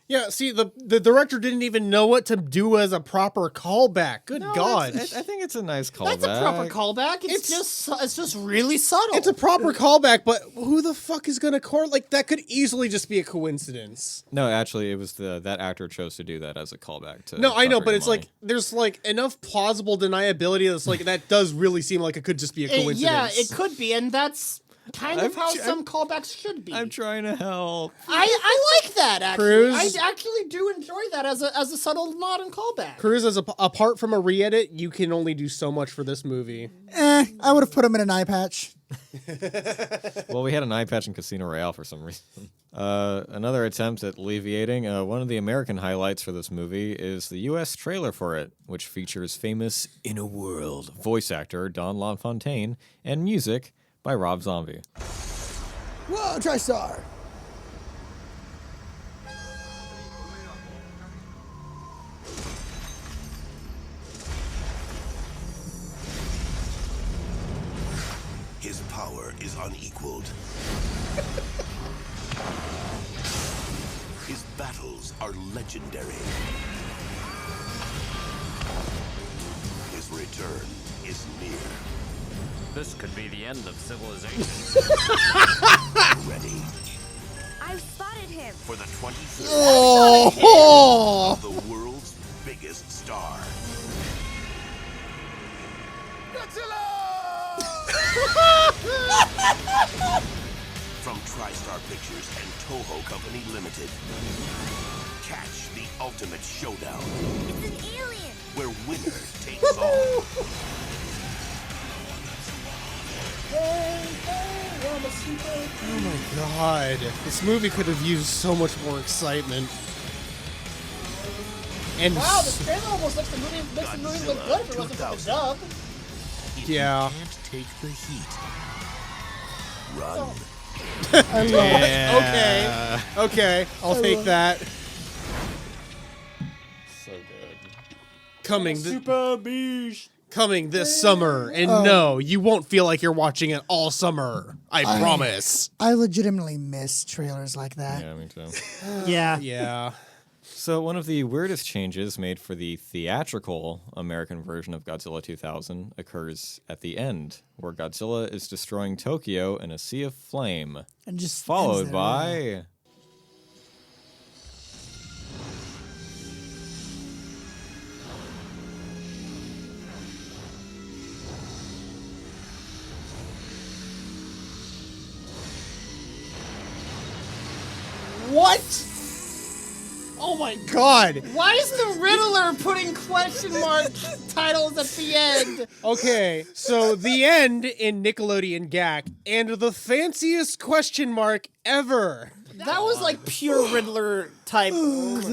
Yeah, see, the director didn't even know what to do as a proper callback. Good God. I think it's a nice callback. That's a proper callback. It's just really subtle. It's a proper callback, but who the fuck is going to like, that could easily just be a coincidence. No, actually, it was that actor chose to do that as a callback to. No, I know, Tucker but it's Money. like, there's like enough plausible deniability that's like, that does really seem like it could just be a coincidence. Yeah, it could be, and that's kind of how some callbacks should be. I'm trying to help. I like that, actually. Cruz? I actually do enjoy that as a subtle nod and callback. Cruz, apart from a re-edit, you can only do so much for this movie. I would have put him in an eye patch. Well, we had an eye patch in Casino Royale for some reason. Another attempt at alleviating one of the American highlights for this movie is the U.S. trailer for it, which features famous In a World voice actor Don LaFontaine and music by Rob Zombie. Whoa, TriStar. His power is unequaled. His battles are legendary. His return is near. This could be the end of civilization. Ready I've spotted him. for the 23rd Oh! of the world's biggest star. From TriStar Pictures and Toho Company Limited. Catch the ultimate showdown It's an alien. where winner takes all. Oh my god. This movie could have used so much more excitement. And Wow, the trailer almost makes the movie look good if it wasn't for the dub. yeah. Can't take the heat. Run. I love it. Okay. I'll take that. So good. Coming this summer, and no, you won't feel like you're watching it all summer. I promise. I legitimately miss trailers like that. Yeah, me too. Yeah. Yeah. So one of the weirdest changes made for the theatrical American version of Godzilla 2000 occurs at the end, where Godzilla is destroying Tokyo in a sea of flame, And just followed ends there, by... What? Oh my God. Why is the Riddler putting question mark titles at the end? Okay, so the end in Nickelodeon GAC, and the fanciest question mark ever. That was like pure Riddler type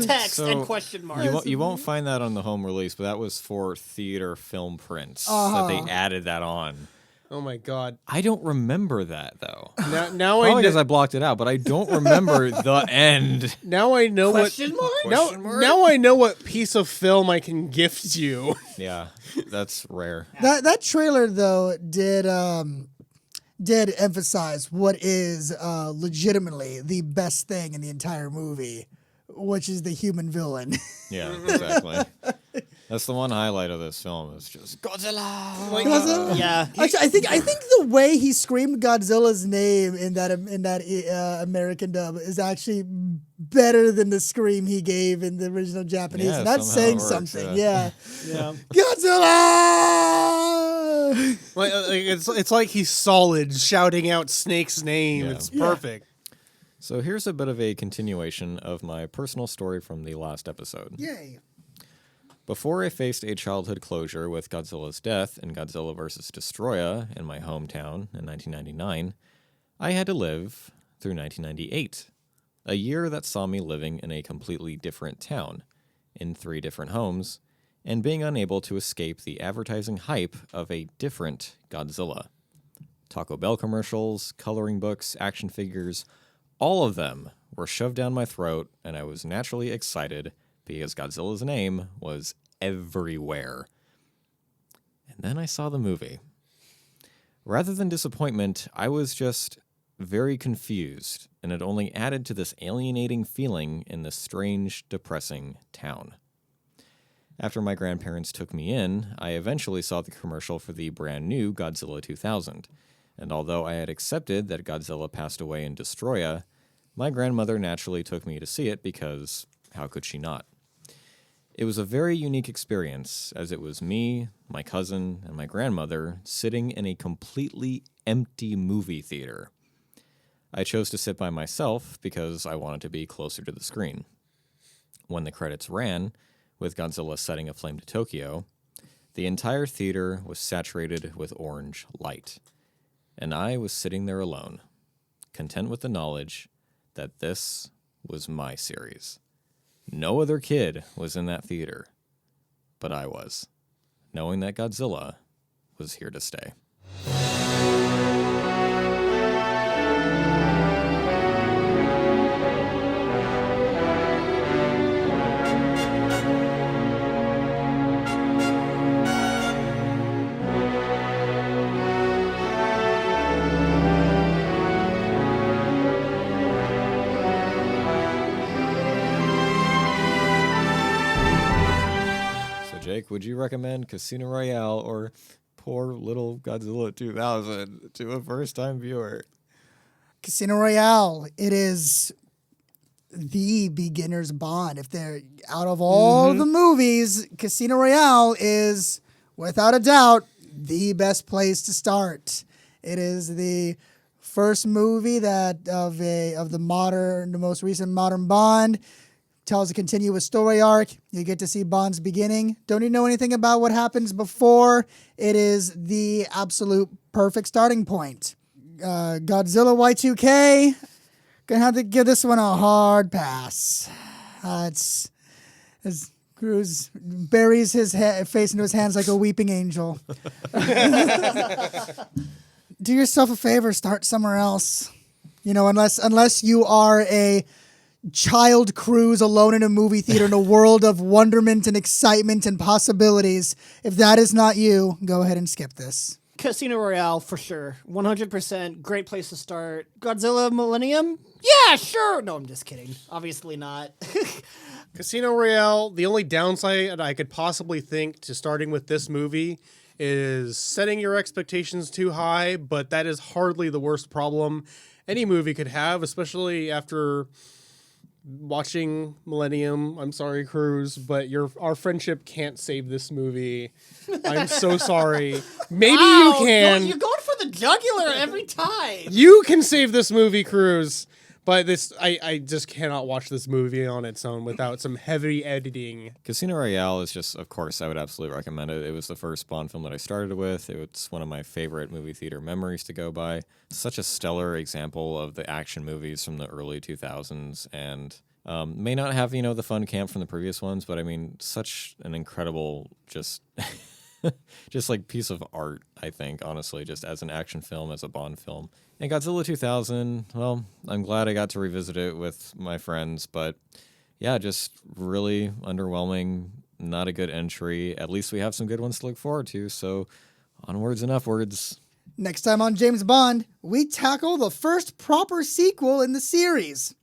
text So, and question mark. You won't find that on the home release, but that was for theater film prints that they added that on. Oh my god. I don't remember that though. Now Probably because I blocked it out, but I don't remember the end. Now I know Question mark? Now I know what piece of film I can gift you. Yeah, that's rare. That trailer though did emphasize what is legitimately the best thing in the entire movie, which is the human villain. Yeah, exactly. That's the one highlight of this film is just Godzilla. Godzilla? Yeah. Actually, I think the way he screamed Godzilla's name in that American dub is actually better than the scream he gave in the original Japanese. Yeah, And that's somehow saying it works, something. yeah. Yeah. Godzilla! Godzilla! It's like he's Solid shouting out Snake's name. Yeah. It's perfect. So here's a bit of a continuation of my personal story from the last episode. Yay. Before I faced a childhood closure with Godzilla's death in Godzilla vs. Destroya in my hometown in 1999, I had to live through 1998, a year that saw me living in a completely different town, in 3 different homes, and being unable to escape the advertising hype of a different Godzilla. Taco Bell commercials, coloring books, action figures, all of them were shoved down my throat, and I was naturally excited because Godzilla's name was everywhere. And then I saw the movie. Rather than disappointment, I was just very confused, and it only added to this alienating feeling in this strange, depressing town. After my grandparents took me in, I eventually saw the commercial for the brand new Godzilla 2000, and although I had accepted that Godzilla passed away in Destroya, my grandmother naturally took me to see it because how could she not? It was a very unique experience, as it was me, my cousin, and my grandmother sitting in a completely empty movie theater. I chose to sit by myself because I wanted to be closer to the screen. When the credits ran, with Godzilla setting a flame to Tokyo, the entire theater was saturated with orange light, and I was sitting there alone, content with the knowledge that this was my series. No other kid was in that theater, but I was, knowing that Godzilla was here to stay. Jake, would you recommend Casino Royale or poor little Godzilla 2000 to a first-time viewer? Casino Royale, it is the beginner's Bond. If they're out of all the movies, Casino Royale is, without a doubt, the best place to start. It is the first movie that of the most recent modern Bond. Tells a continuous story arc. You get to see Bond's beginning. Don't you know anything about what happens before? It is the absolute perfect starting point. Godzilla Y2K. Gonna have to give this one a hard pass. It's as Cruz buries his face into his hands like a weeping angel. Do yourself a favor, start somewhere else. You know, unless you are a child Cruz alone in a movie theater in a world of wonderment and excitement and possibilities. If that is not you, go ahead and skip this. Casino Royale, for sure. 100%. Great place to start. Godzilla Millennium? Yeah, sure. No, I'm just kidding. Obviously not. Casino Royale, the only downside I could possibly think to starting with this movie is setting your expectations too high, but that is hardly the worst problem any movie could have, especially after watching Millennium. I'm sorry, Cruz, but our friendship can't save this movie. I'm so sorry. Maybe you can. You're going for the jugular every time. You can save this movie, Cruz. But I just cannot watch this movie on its own without some heavy editing. Casino Royale is just, of course, I would absolutely recommend it. It was the first Bond film that I started with. It's one of my favorite movie theater memories to go by. Such a stellar example of the action movies from the early 2000s, and may not have, the fun camp from the previous ones, but I mean, such an incredible, just like piece of art, I think, honestly, just as an action film, as a Bond film. And Godzilla 2000, well, I'm glad I got to revisit it with my friends, but yeah, just really underwhelming, not a good entry. At least we have some good ones to look forward to, so onwards and upwards. Next time on James Bond, we tackle the first proper sequel in the series.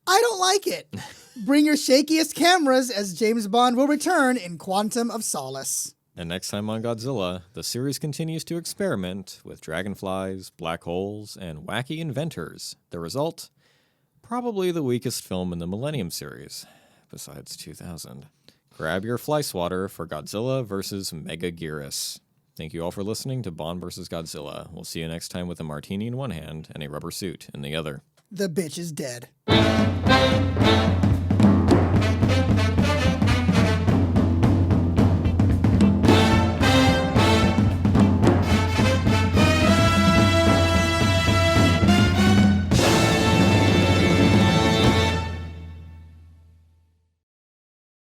I don't like it. Bring your shakiest cameras as James Bond will return in Quantum of Solace. And next time on Godzilla, the series continues to experiment with dragonflies, black holes, and wacky inventors. The result? Probably the weakest film in the Millennium series, besides 2000. Grab your fly swatter for Godzilla vs. Megaguirus. Thank you all for listening to Bond vs. Godzilla. We'll see you next time with a martini in one hand and a rubber suit in the other. The bitch is dead.